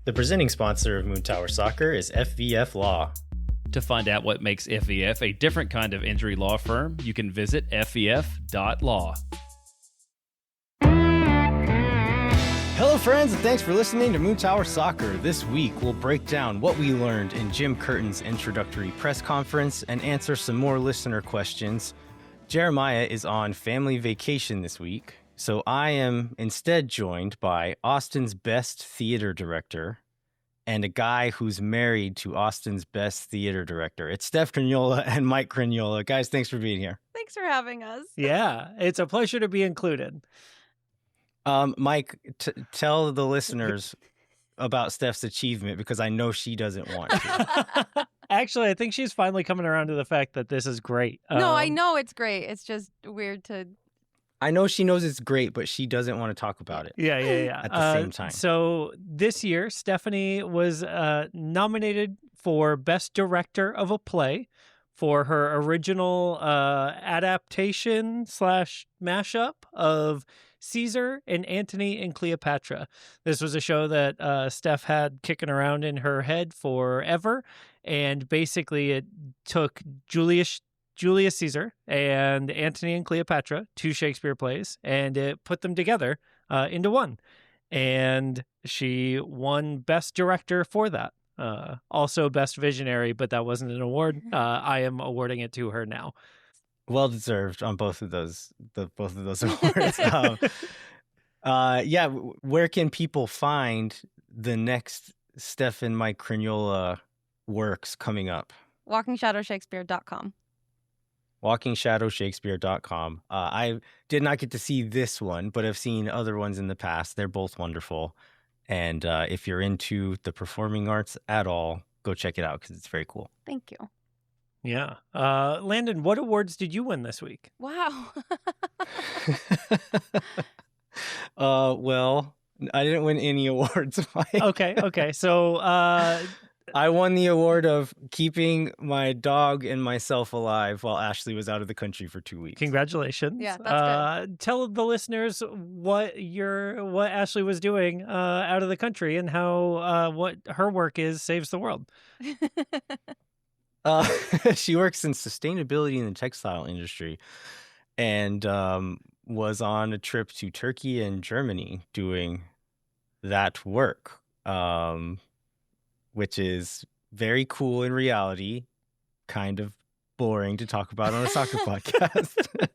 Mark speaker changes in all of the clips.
Speaker 1: The presenting sponsor of Moon Tower Soccer is FVF Law.
Speaker 2: To find out what makes FVF a different kind of injury law firm, you can visit fvf.law.
Speaker 1: Hello friends, and thanks for listening to Moon Tower Soccer. This week we'll break down what we learned in Jim Curtin's introductory press conference and answer some more listener questions. Jeremiah is on family vacation this week, so I am instead joined by Austin's best theater director and a guy who's married to Austin's best theater director. It's Steph Crignola and Mike Crignola. Guys, thanks for being here.
Speaker 3: Thanks for having us.
Speaker 4: Yeah, it's a pleasure to be included.
Speaker 1: Mike, tell the listeners about Steph's achievement, because I know she doesn't want to.
Speaker 4: Actually, I think she's finally coming around to the fact that this is great.
Speaker 3: No, I know it's great. It's just weird to...
Speaker 1: I know she knows it's great, but she doesn't want to talk about it.
Speaker 4: Yeah.
Speaker 1: At the same time.
Speaker 4: So this year, Stephanie was nominated for Best Director of a Play for her original adaptation / mashup of Caesar and Antony and Cleopatra. This was a show that Steph had kicking around in her head forever, and basically it took Julius Caesar and Antony and Cleopatra, two Shakespeare plays, and it put them together into one. And she won Best Director for that. Also Best Visionary, but that wasn't an award. I am awarding it to her now.
Speaker 1: Well deserved on both of those awards. Where can people find the next Steph and Mike Crignola works coming up?
Speaker 3: WalkingShadowShakespeare.com.
Speaker 1: WalkingShadowShakespeare.com. I did not get to see this one, but I've seen other ones in the past. They're both wonderful. And if you're into the performing arts at all, go check it out because it's very cool.
Speaker 3: Thank you.
Speaker 4: Yeah. Landon, what awards did you win this week?
Speaker 3: Wow.
Speaker 1: Well, I didn't win any awards, Mike.
Speaker 4: Okay. So
Speaker 1: I won the award of keeping my dog and myself alive while Ashley was out of the country for 2 weeks.
Speaker 4: Congratulations.
Speaker 3: Yeah, that's good.
Speaker 4: Tell the listeners what Ashley was doing out of the country and how what her work saves the world.
Speaker 1: She works in sustainability in the textile industry and was on a trip to Turkey and Germany doing that work. Which is very cool in reality, kind of boring to talk about on a soccer podcast.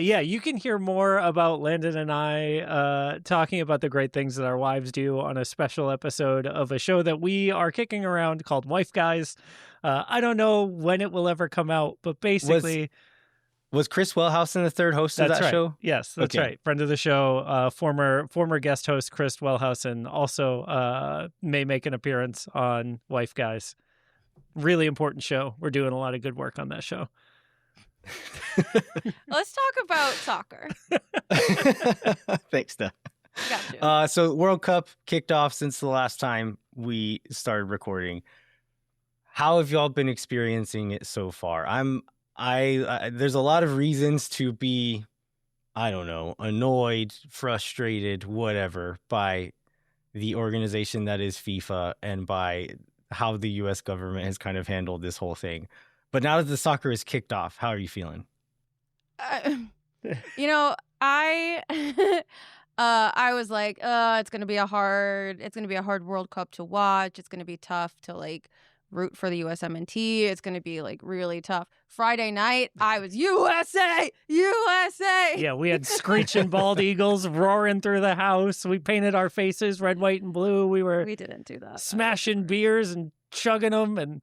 Speaker 4: You can hear more about Landon and I talking about the great things that our wives do on a special episode of a show that we are kicking around called Wife Guys. I don't know when it will ever come out, but basically...
Speaker 1: Was Chris Wellhausen the third host of that show?
Speaker 4: Yes, that's right. Friend of the show, former guest host Chris Wellhausen also may make an appearance on Wife Guys. Really important show. We're doing a lot of good work on that show.
Speaker 3: Let's talk about soccer.
Speaker 1: Thanks, Steph.
Speaker 3: Got you.
Speaker 1: So World Cup kicked off since the last time we started recording. How have y'all been experiencing it so far? There's a lot of reasons to be, I don't know, annoyed, frustrated, whatever, by the organization that is FIFA and by how the U.S. government has kind of handled this whole thing. But now that the soccer is kicked off, how are you feeling?
Speaker 3: I was like, it's gonna be a hard World Cup to watch. It's gonna be tough to root for the USMNT. It's going to be really tough. Friday night, I was USA!
Speaker 4: Yeah, we had screeching bald eagles roaring through the house. We painted our faces red, white, and blue. We
Speaker 3: didn't do that.
Speaker 4: Smashing beers and chugging them.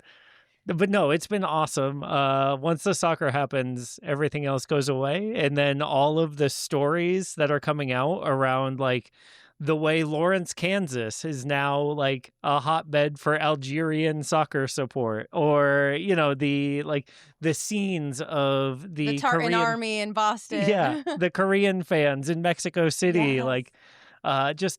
Speaker 4: But no, it's been awesome. Once the soccer happens, everything else goes away. And then all of the stories that are coming out around the way Lawrence, Kansas is now a hotbed for Algerian soccer support, or the scenes of the
Speaker 3: Tartan
Speaker 4: Korean
Speaker 3: Army in Boston.
Speaker 4: Yeah, the Korean fans in Mexico City.
Speaker 3: Yes.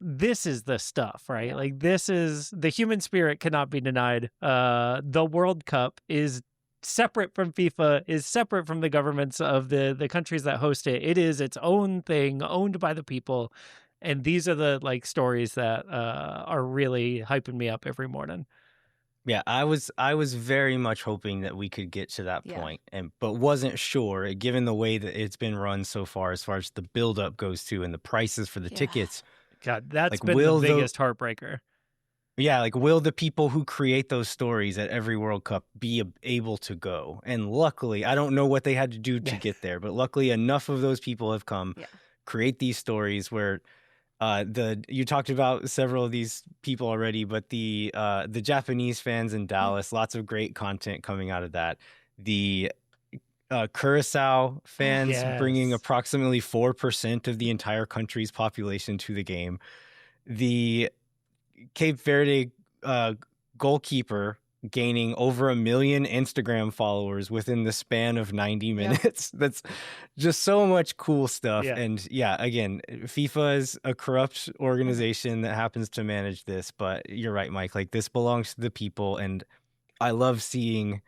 Speaker 4: This is the stuff, right? Yeah. This is the human spirit cannot be denied. The World Cup is separate from FIFA, is separate from the governments of the countries that host it. It is its own thing, owned by the people. And these are the like stories that are really hyping me up every morning.
Speaker 1: Yeah, I was very much hoping that we could get to that
Speaker 3: Yeah.
Speaker 1: point, but wasn't sure, given the way that it's been run so far, as the build-up goes to and the prices for the
Speaker 3: Yeah.
Speaker 1: tickets.
Speaker 4: God, that's
Speaker 1: Like,
Speaker 4: been the biggest heartbreaker.
Speaker 1: Yeah, like, will the people who create those stories at every World Cup be able to go? And luckily, I don't know what they had to do to get there, but luckily enough of those people have come, create these stories where you talked about several of these people already, but the Japanese fans in Dallas, lots of great content coming out of that. The Curacao fans bringing approximately 4% of the entire country's population to the game. The Cape Verde goalkeeper gaining over 1 million Instagram followers within the span of 90 minutes. That's just so much cool stuff.
Speaker 4: Yeah.
Speaker 1: And again, FIFA is a corrupt organization that happens to manage this, but you're right, Mike, like, this belongs to the people. And I love seeing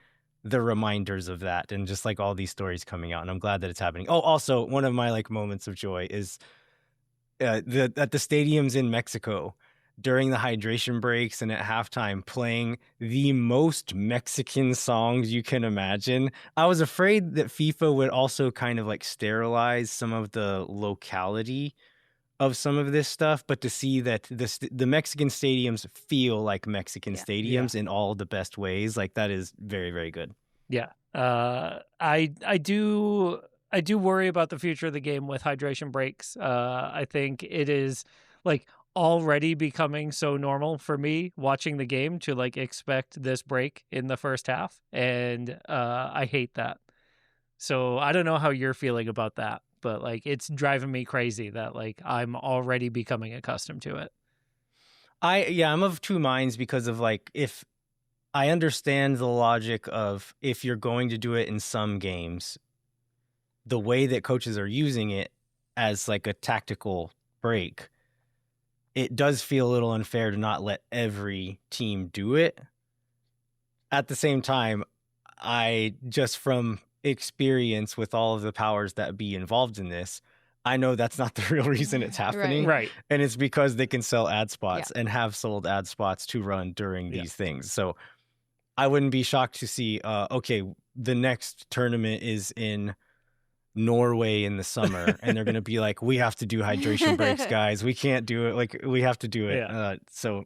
Speaker 1: the reminders of that and just like all these stories coming out. And I'm glad that it's happening. Oh, also one of my like moments of joy is at the stadiums in Mexico during the hydration breaks and at halftime playing the most Mexican songs you can imagine. I was afraid that FIFA would also kind of like sterilize some of the locality of some of this stuff, but to see that the Mexican stadiums feel like Mexican stadiums in all the best ways, like, that is very, very good.
Speaker 4: Yeah. I do worry about the future of the game with hydration breaks. I think it is like already becoming so normal for me watching the game to like expect this break in the first half, and I hate that. So I don't know how you're feeling about that, but like, it's driving me crazy that like I'm already becoming accustomed to it.
Speaker 1: I'm of two minds, because of like, if I understand the logic of if you're going to do it in some games, the way that coaches are using it as like a tactical break, it does feel a little unfair to not let every team do it. At the same time, I just from experience with all of the powers that be involved in this, I know that's not the real reason it's happening.
Speaker 4: Right.
Speaker 1: And it's because they can sell ad spots and have sold ad spots to run during these things. So I wouldn't be shocked to see, okay, the next tournament is in Norway in the summer, and they're going to be like, we have to do hydration breaks, guys. We can't do it. Like, we have to do it.
Speaker 4: Yeah.
Speaker 1: So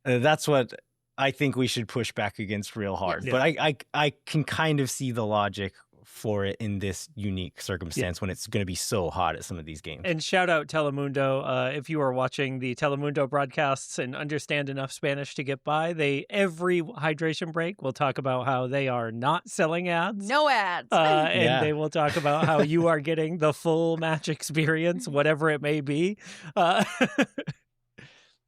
Speaker 1: that's what I think we should push back against real hard.
Speaker 4: Yeah.
Speaker 1: But I can kind of see the logic for it in this unique circumstance when it's going to be so hot at some of these games.
Speaker 4: And shout out Telemundo. If you are watching the Telemundo broadcasts and understand enough Spanish to get by, every hydration break will talk about how they are not selling ads.
Speaker 3: No ads.
Speaker 4: And they will talk about how you are getting the full match experience, whatever it may be.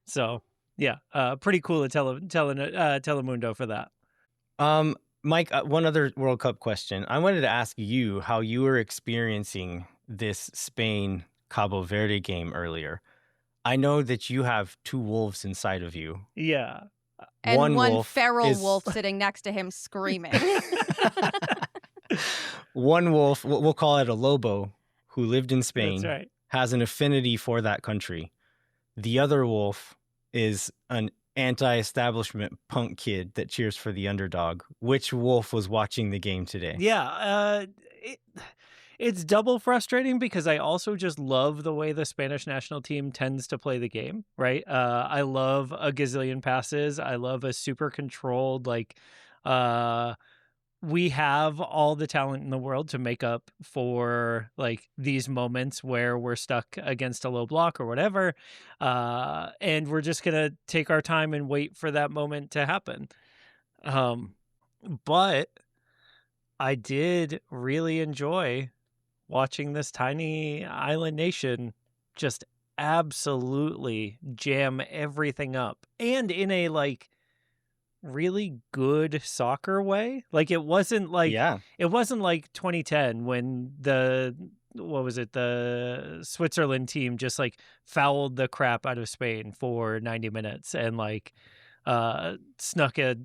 Speaker 4: So, yeah, pretty cool at Telemundo for that.
Speaker 1: Mike, one other World Cup question. I wanted to ask you how you were experiencing this Spain-Cabo Verde game earlier. I know that you have two wolves inside of you.
Speaker 4: Yeah.
Speaker 3: And one
Speaker 1: wolf
Speaker 3: feral wolf sitting next to him screaming.
Speaker 1: One wolf, we'll call it a lobo, who lived in Spain,
Speaker 4: That's right,
Speaker 1: has an affinity for that country. The other wolf is an anti-establishment punk kid that cheers for the underdog. Which wolf was watching the game today?
Speaker 4: Yeah, it's double frustrating because I also just love the way the Spanish national team tends to play the game, right? I love a gazillion passes. I love a super controlled, like, we have all the talent in the world to make up for like these moments where we're stuck against a low block or whatever. And we're just going to take our time and wait for that moment to happen. But I did really enjoy watching this tiny island nation just absolutely jam everything up, and in a like really good soccer way. Like, it wasn't like 2010 when the Switzerland team just like fouled the crap out of Spain for 90 minutes and like snuck a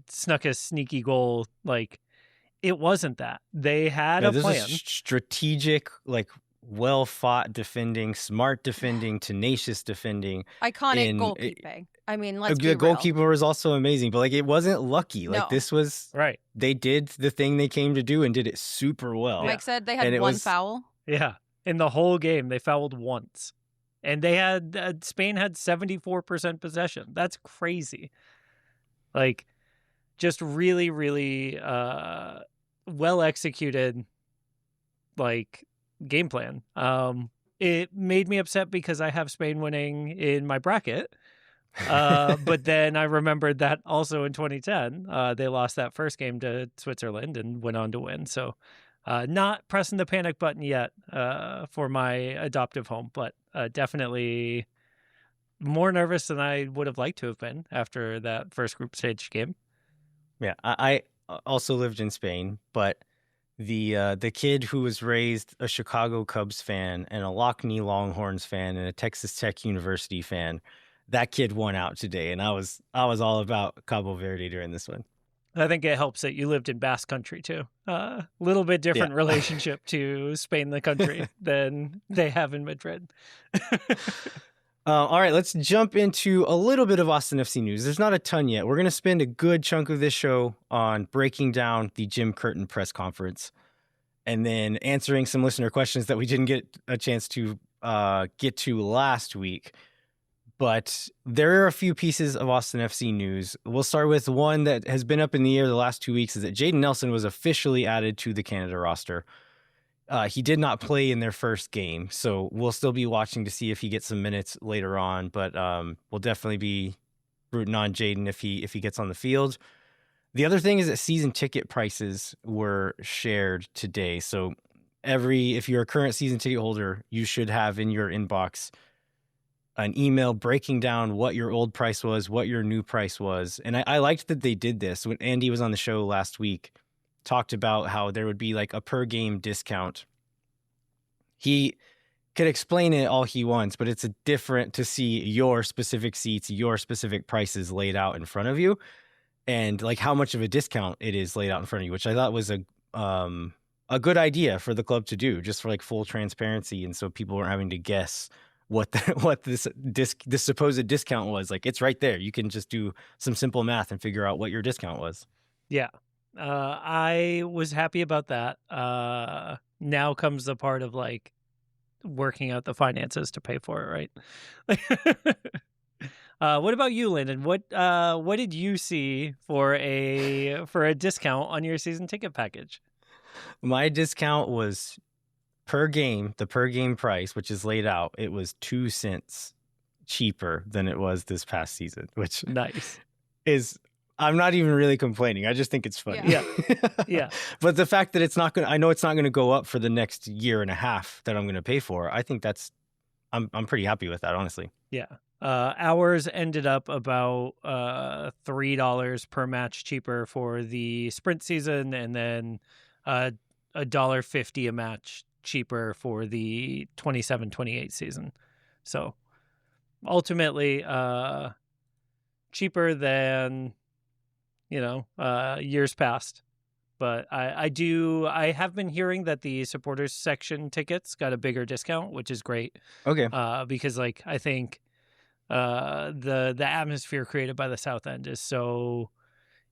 Speaker 4: sneaky goal. Like, it wasn't that. They had a plan.
Speaker 1: This is strategic, like, well fought defending, smart defending, tenacious defending.
Speaker 3: Iconic
Speaker 1: in
Speaker 3: goalkeeping. I mean, let's be
Speaker 1: the
Speaker 3: real.
Speaker 1: goalkeeper was also amazing, but like it wasn't lucky. Like
Speaker 3: No.
Speaker 1: this was
Speaker 4: Right.
Speaker 1: they did the thing they came to do and did it super well.
Speaker 3: Mike said they
Speaker 1: And
Speaker 3: had
Speaker 1: it
Speaker 3: one
Speaker 1: was-
Speaker 3: foul.
Speaker 4: Yeah. In the whole game, they fouled once. And they had Spain had 74% possession. That's crazy. Like, just really, really well executed, like, game plan. It made me upset because I have Spain winning in my bracket. But then I remembered that also in 2010, they lost that first game to Switzerland and went on to win. So not pressing the panic button yet for my adoptive home, but definitely more nervous than I would have liked to have been after that first group stage game.
Speaker 1: Yeah, I also lived in Spain, but the kid who was raised a Chicago Cubs fan and a Lockney Longhorns fan and a Texas Tech University fan, that kid won out today, and I was all about Cabo Verde during this one.
Speaker 4: I think it helps that you lived in Basque Country too. Little bit different relationship to Spain, the country, than they have in Madrid.
Speaker 1: All right, let's jump into a little bit of Austin FC news. There's not a ton yet. We're going to spend a good chunk of this show on breaking down the Jim Curtin press conference and then answering some listener questions that we didn't get a chance to get to last week. But there are a few pieces of Austin FC news. We'll start with one that has been up in the air the last 2 weeks, is that Jaden Nelson was officially added to the Canada roster. He did not play in their first game, so we'll still be watching to see if he gets some minutes later on. But we'll definitely be rooting on Jaden if he gets on the field. The other thing is that season ticket prices were shared today. So if you're a current season ticket holder, you should have in your inbox an email breaking down what your old price was, what your new price was. And I liked that they did this. When Andy was on the show last week, talked about how there would be like a per game discount. He could explain it all he wants, but it's different to see your specific seats, your specific prices laid out in front of you, and like how much of a discount it is laid out in front of you, which I thought was a good idea for the club to do, just for like full transparency, and so people weren't having to guess what this supposed discount was. Like it's right there. You can just do some simple math and figure out what your discount was.
Speaker 4: Yeah. I was happy about that. Now comes the part of like working out the finances to pay for it, right? What about you, Landon? What did you see for a discount on your season ticket package?
Speaker 1: My discount was per game, the per game price, which is laid out. It was 2 cents cheaper than it was this past season, which
Speaker 4: Nice.
Speaker 1: is, I'm not even really complaining. I just think it's funny.
Speaker 3: Yeah.
Speaker 4: Yeah.
Speaker 1: But the fact that I know it's not going to go up for the next year and a half that I'm going to pay for, I think I'm pretty happy with that, honestly.
Speaker 4: Yeah. Ours ended up about $3 per match cheaper for the sprint season, and then $1.50 a match cheaper for the 27-28 season. So ultimately cheaper than years past. But I have been hearing that the supporters section tickets got a bigger discount, which is great.
Speaker 1: Okay.
Speaker 4: Because like I think the atmosphere created by the South End is so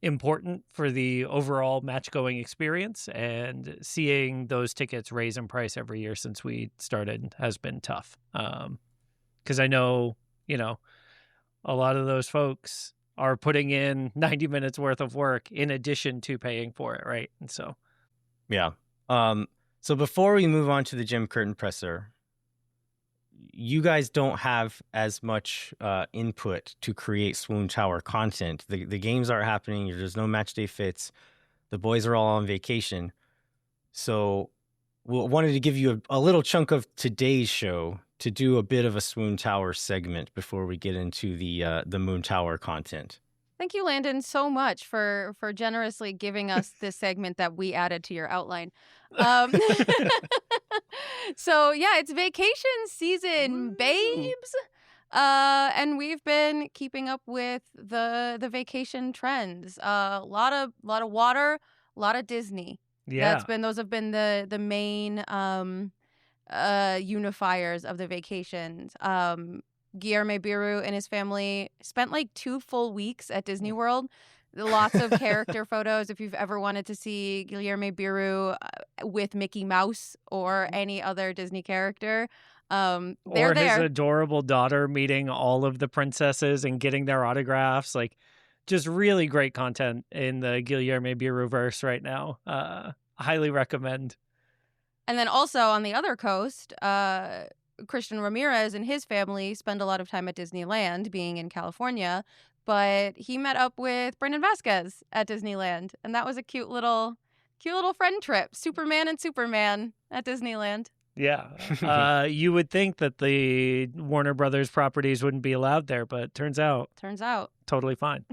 Speaker 4: important for the overall match going experience, and seeing those tickets raise in price every year since we started has been tough. Because I know, a lot of those folks are putting in 90 minutes worth of work in addition to paying for it, right? And so,
Speaker 1: yeah. So before we move on to the Jim Curtin presser, you guys don't have as much input to create Swoon Tower content. The games aren't happening. There's no match day fits. The boys are all on vacation. So we wanted to give you a little chunk of today's show to do a bit of a Swoon Tower segment before we get into the Moon Tower content.
Speaker 3: Thank you, Landon, so much for generously giving us this segment that we added to your outline. So yeah, it's vacation season, babes. And we've been keeping up with the vacation trends. A lot of water, a lot of Disney.
Speaker 4: yeah.
Speaker 3: Those have been the main unifiers of the vacations. Guillermo Biru and his family spent like 2 full weeks at Disney World. Lots of character photos. If you've ever wanted to see Guillermo Biru with Mickey Mouse or any other Disney character, they're
Speaker 4: Or his
Speaker 3: there.
Speaker 4: adorable daughter meeting all of the princesses and getting their autographs. Like, just really great content in the Guillermo Biru verse right now. Highly recommend.
Speaker 3: And then also on the other coast, Christian Ramirez and his family spend a lot of time at Disneyland, being in California. But he met up with Brandon Vasquez at Disneyland, and that was a cute little friend trip. Superman and Superman at Disneyland.
Speaker 4: Yeah. You would think that the Warner Brothers properties wouldn't be allowed there, but turns out totally fine.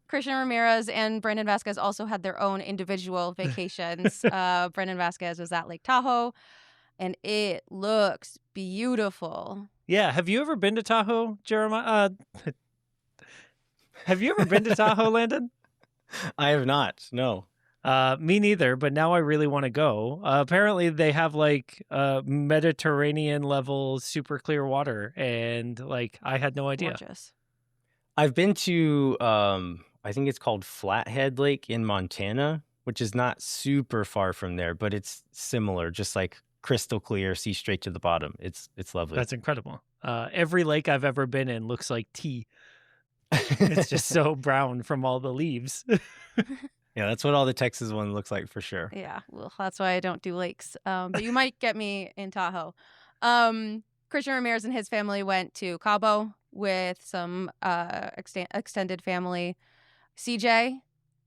Speaker 3: Christian Ramirez and Brandon Vasquez also had their own individual vacations. Brandon Vasquez was at Lake Tahoe, and it looks beautiful.
Speaker 4: Yeah. Have you ever been to Tahoe, Jeremiah? Have you ever been to Tahoe, Landon?
Speaker 1: I have not. No.
Speaker 4: Me neither, but now I really want to go. Apparently they have like Mediterranean level super clear water, and like I had no idea.
Speaker 3: Gorgeous.
Speaker 1: I've been to, I think it's called Flathead Lake in Montana, which is not super far from there, but it's similar, just like crystal clear, see straight to the bottom. It's lovely.
Speaker 4: That's incredible. Every lake I've ever been in looks like tea. It's just so brown from all the leaves.
Speaker 1: Yeah, that's what all the Texas one looks like for sure.
Speaker 3: Yeah, well, that's why I don't do lakes. But you might get me in Tahoe. Christian Ramirez and his family went to Cabo with some extended family. CJ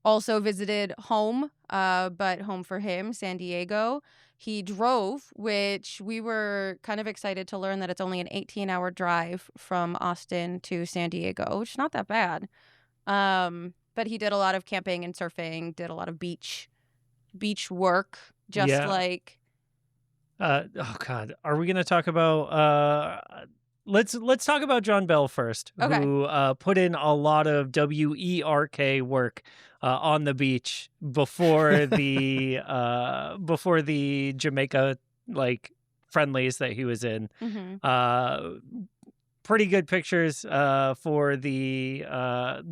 Speaker 3: also visited home, but home for him, San Diego. He drove, which we were kind of excited to learn that it's only an 18-hour drive from Austin to San Diego, which is not that bad. But he did a lot of camping and surfing, did a lot of beach work, just like.
Speaker 4: Oh God, are we going to talk about? Let's talk about John Bell first,
Speaker 3: Okay.
Speaker 4: who put in a lot of WERK work on the beach before the Jamaica like friendlies that he was in.
Speaker 3: Mm-hmm.
Speaker 4: Pretty good pictures for the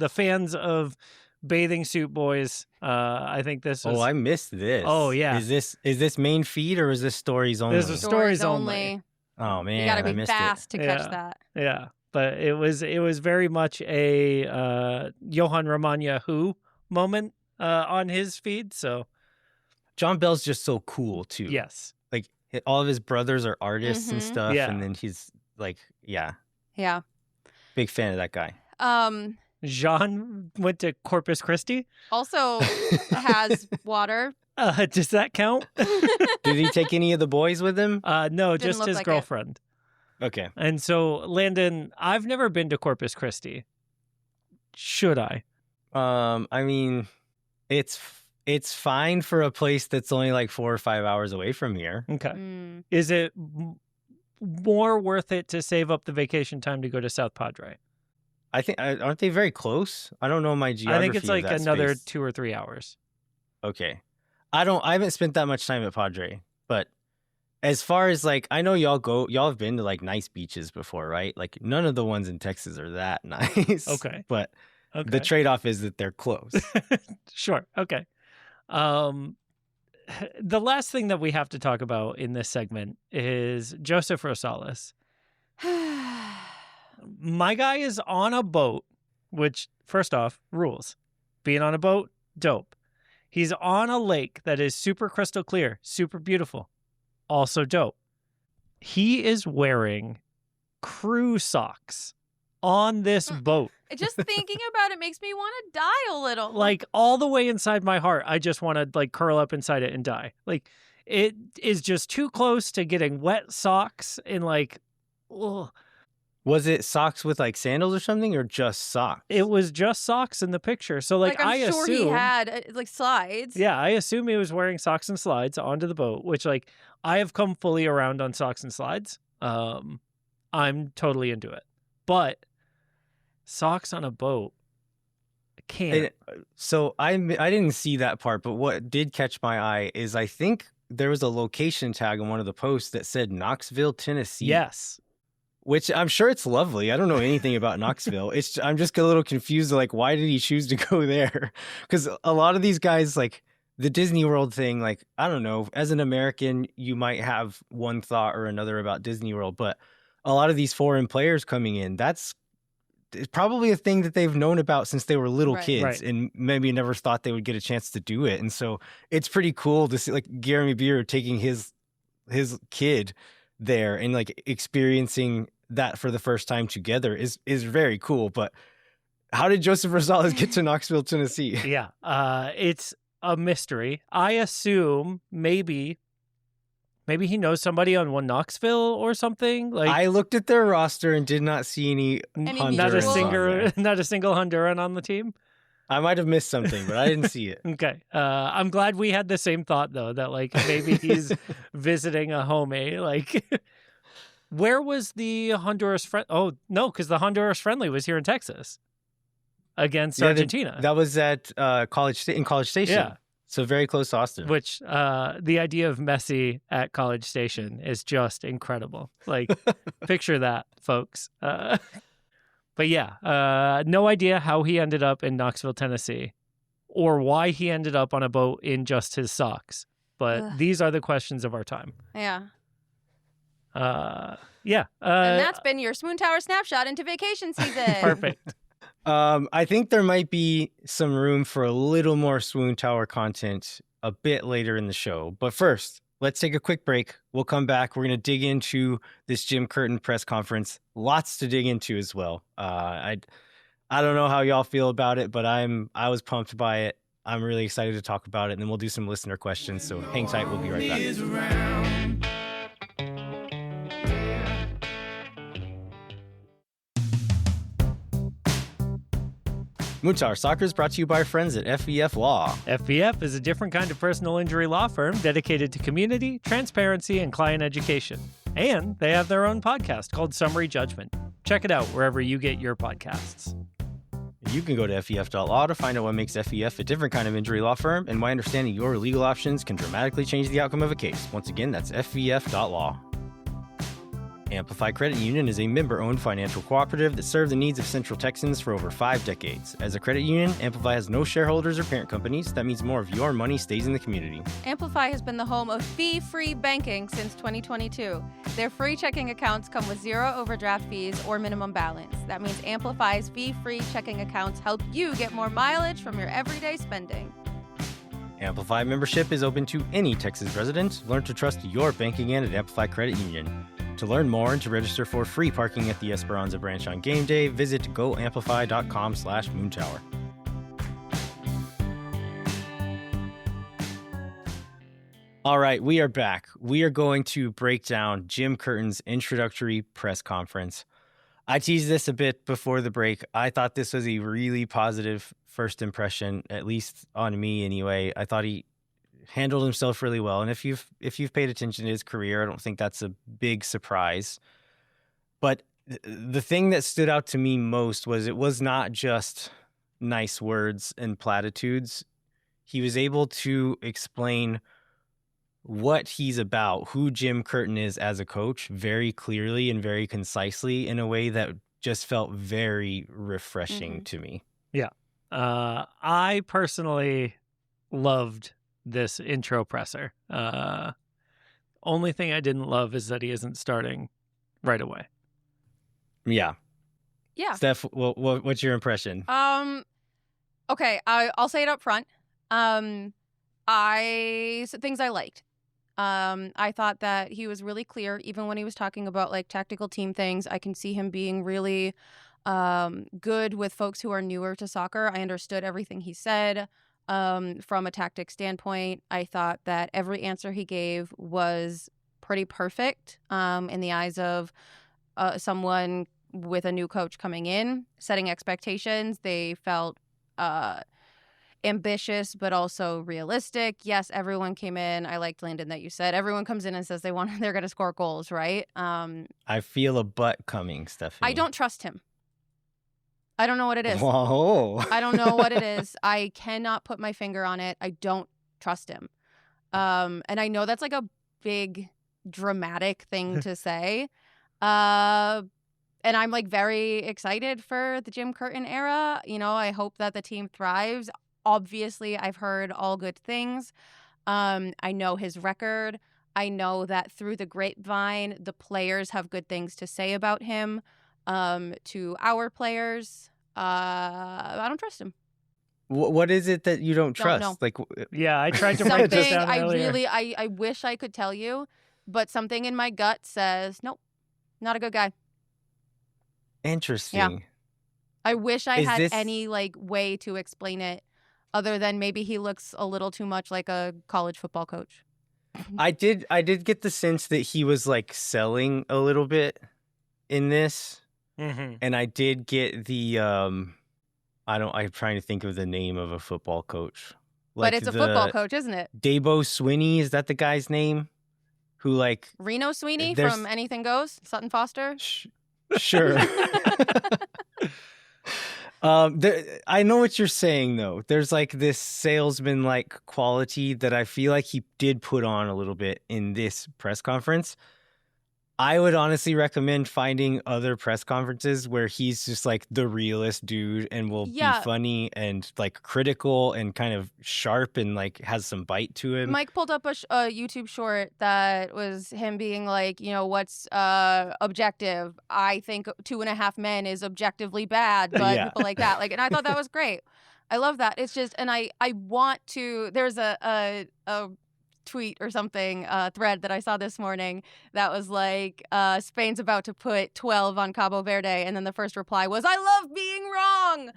Speaker 4: fans of Bathing Suit Boys. I think this was...
Speaker 1: Oh, I missed this.
Speaker 4: Oh yeah.
Speaker 1: Is this main feed or is this stories only?
Speaker 4: This is stories only.
Speaker 1: Oh man,
Speaker 3: You got to
Speaker 1: I
Speaker 3: be
Speaker 1: missed
Speaker 3: fast
Speaker 1: it.
Speaker 3: to catch that.
Speaker 4: Yeah, but it was very much a Johan Ramanya Who moment on his feed. So
Speaker 1: John Bell's just so cool too.
Speaker 4: yes,
Speaker 1: like all of his brothers are artists and stuff,
Speaker 4: Yeah.
Speaker 1: and then he's like, yeah,
Speaker 3: Yeah.
Speaker 1: big fan of that guy.
Speaker 4: Jean went to Corpus Christi.
Speaker 3: Also has water.
Speaker 4: Does that count?
Speaker 1: Did he take any of the boys with him?
Speaker 4: No,
Speaker 3: Didn't
Speaker 4: just
Speaker 3: look
Speaker 4: his
Speaker 3: like it.
Speaker 4: girlfriend.
Speaker 1: Okay.
Speaker 4: And so, Landon, I've never been to Corpus Christi. Should I?
Speaker 1: I mean, it's fine for a place that's only like 4 or 5 hours away from here.
Speaker 4: Okay.
Speaker 3: Mm.
Speaker 4: Is it more worth it to save up the vacation time to go to South Padre?
Speaker 1: I think aren't they very close? I don't know my geography.
Speaker 4: I think it's like
Speaker 1: of that
Speaker 4: another
Speaker 1: space.
Speaker 4: 2 or 3 hours.
Speaker 1: Okay. I haven't spent that much time at Padre, but as far as like, I know y'all have been to like nice beaches before, right? Like none of the ones in Texas are that nice.
Speaker 4: Okay.
Speaker 1: But
Speaker 4: Okay.
Speaker 1: the trade-off is that they're close.
Speaker 4: Sure. Okay. The last thing that we have to talk about in this segment is Joseph Rosales. My guy is on a boat, which, first off, rules. Being on a boat, dope. He's on a lake that is super crystal clear, super beautiful. Also dope. He is wearing crew socks on this boat.
Speaker 3: Just thinking about it makes me want to die a little.
Speaker 4: Like all the way inside my heart, I just want to like curl up inside it and die. Like it is just too close to getting wet socks and like, ugh.
Speaker 1: Was it socks with like sandals or something, or just socks?
Speaker 4: It was just socks in the picture. So like
Speaker 3: I'm
Speaker 4: I
Speaker 3: sure
Speaker 4: assume
Speaker 3: he had like slides.
Speaker 4: Yeah, I assume he was wearing socks and slides onto the boat, which like I have come fully around on socks and slides. I'm totally into it. But socks on a boat, I can't.
Speaker 1: So I didn't see that part, but what did catch my eye is I think there was a location tag on one of the posts that said Knoxville, Tennessee.
Speaker 4: Yes.
Speaker 1: Which I'm sure it's lovely. I don't know anything about Knoxville. I'm just a little confused. Like, why did he choose to go there? Because a lot of these guys, like the Disney World thing, like, I don't know, as an American, you might have one thought or another about Disney World, but a lot of these foreign players coming in, it's probably a thing that they've known about since they were little kids and maybe never thought they would get a chance to do it. And so it's pretty cool to see like Jeremy Beer taking his kid there and like experiencing that for the first time together is very cool. But how did Joseph Rosales get to Knoxville, Tennessee?
Speaker 4: Yeah, it's a mystery. I assume maybe he knows somebody on one Knoxville or something. Like
Speaker 1: I looked at their roster and did not see any Hondurans
Speaker 4: not a single Honduran on the team.
Speaker 1: I might have missed something, but I didn't see it.
Speaker 4: Okay. I'm glad we had the same thought, though, that, like, maybe he's visiting a homie. Like, where was the Honduras friend? Oh, no, because the Honduras friendly was here in Texas against Argentina.
Speaker 1: That was at College Station.
Speaker 4: Yeah.
Speaker 1: So very close to Austin.
Speaker 4: Which, the idea of Messi at College Station is just incredible. Like, picture that, folks. But yeah, no idea how he ended up in Knoxville, Tennessee, or why he ended up on a boat in just his socks. But these are the questions of our time.
Speaker 3: Yeah.
Speaker 4: Yeah.
Speaker 3: And that's been your Swoon Tower snapshot into vacation season.
Speaker 4: Perfect.
Speaker 1: I think there might be some room for a little more Swoon Tower content a bit later in the show. But first, let's take a quick break. We'll come back. We're going to dig into this Jim Curtin press conference. Lots to dig into as well. I don't know how y'all feel about it, but I was pumped by it. I'm really excited to talk about it, and then we'll do some listener questions. So hang tight. We'll be right back. Moon Tower Soccer is brought to you by our friends at FEF Law.
Speaker 4: FEF is a different kind of personal injury law firm dedicated to community, transparency, and client education. And they have their own podcast called Summary Judgment. Check it out wherever you get your podcasts.
Speaker 1: You can go to FEF.law to find out what makes FEF a different kind of injury law firm and why understanding your legal options can dramatically change the outcome of a case. Once again, that's FEF.law. Amplify Credit Union is a member-owned financial cooperative that served the needs of Central Texans for over 5 decades. As a credit union, Amplify has no shareholders or parent companies. That means more of your money stays in the community.
Speaker 3: Amplify has been the home of fee-free banking since 2022. Their free checking accounts come with 0 overdraft fees or minimum balance. That means Amplify's fee-free checking accounts help you get more mileage from your everyday spending.
Speaker 1: Amplify membership is open to any Texas resident. Learn to trust your bank again at Amplify Credit Union. To learn more and to register for free parking at the Esperanza branch on game day, visit goamplify.com/moontower. All right, we are back. We are going to break down Jim Curtin's introductory press conference. I teased this a bit before the break. I thought this was a really positive first impression, at least on me anyway. I thought he handled himself really well. And if you've paid attention to his career, I don't think that's a big surprise. But the thing that stood out to me most was it was not just nice words and platitudes. He was able to explain what he's about, who Jim Curtin is as a coach, very clearly and very concisely in a way that just felt very refreshing to me.
Speaker 4: Yeah. I personally loved this intro presser. Only thing I didn't love is that he isn't starting right away.
Speaker 1: Yeah.
Speaker 3: Yeah.
Speaker 1: Steph, what's your impression?
Speaker 3: Okay, I'll say it up front. Things I liked. I thought that he was really clear, even when he was talking about like tactical team things. I can see him being really good with folks who are newer to soccer. I understood everything he said. From a tactic standpoint, I thought that every answer he gave was pretty perfect in the eyes of someone with a new coach coming in, setting expectations. They felt ambitious, but also realistic. Yes, everyone came in. I liked Landon that you said everyone comes in and says they're going to score goals, right?
Speaker 1: I feel a butt coming, Stephanie.
Speaker 3: I don't trust him. I don't know what it is.
Speaker 1: Whoa.
Speaker 3: I don't know what it is. I cannot put my finger on it. I don't trust him. And I know that's like a big dramatic thing to say. And I'm like very excited for the Jim Curtin era. You know, I hope that the team thrives. Obviously, I've heard all good things. I know his record. I know that through the grapevine, the players have good things to say about him. To our players, I don't trust him.
Speaker 1: What is it that you don't trust?
Speaker 3: know.
Speaker 1: Like,
Speaker 4: Yeah, I tried to break this
Speaker 3: Something
Speaker 4: down earlier.
Speaker 3: I wish I could tell you, but something in my gut says, nope, not a good guy.
Speaker 1: interesting.
Speaker 3: I wish I
Speaker 1: Is
Speaker 3: had
Speaker 1: this-
Speaker 3: any like way to explain it other than maybe he looks a little too much like a college football coach.
Speaker 1: I did get the sense that he was like selling a little bit in this,
Speaker 4: Mm-hmm.
Speaker 1: and I did get the I'm trying to think of the name of a football coach.
Speaker 3: But it's a football coach, isn't it?
Speaker 1: Dabo Swinney, is that the guy's name? Who like
Speaker 3: Reno Sweeney
Speaker 1: There's-
Speaker 3: from Anything Goes, Sutton Foster.
Speaker 1: Sure. I know what you're saying though. There's like this salesman like quality that I feel like he did put on a little bit in this press conference. I would honestly recommend finding other press conferences where he's just like the realest dude and will
Speaker 3: Yeah.
Speaker 1: be funny and like critical and kind of sharp and like has some bite to him.
Speaker 3: Mike pulled up a YouTube short that was him being like, you know, what's objective? I think 2.5 Men is objectively bad, but
Speaker 1: Yeah.
Speaker 3: people like that. Like, and I thought that was great. I love that. It's just, and I want to. There's a tweet or something, thread that I saw this morning that was like, Spain's about to put 12 on Cabo Verde, and then the first reply was, I love being wrong.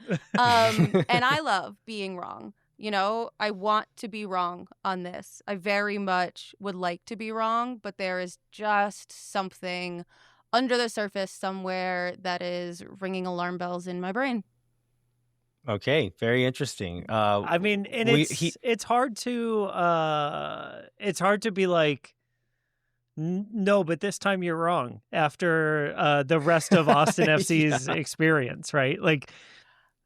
Speaker 3: And I love being wrong. You know, I want to be wrong on this. I very much would like to be wrong, but there is just something under the surface somewhere that is ringing alarm bells in my brain.
Speaker 1: Okay, very interesting.
Speaker 4: I mean, and it's hard to be like, no, but this time you're wrong after the rest of Austin FC's experience, right? Like,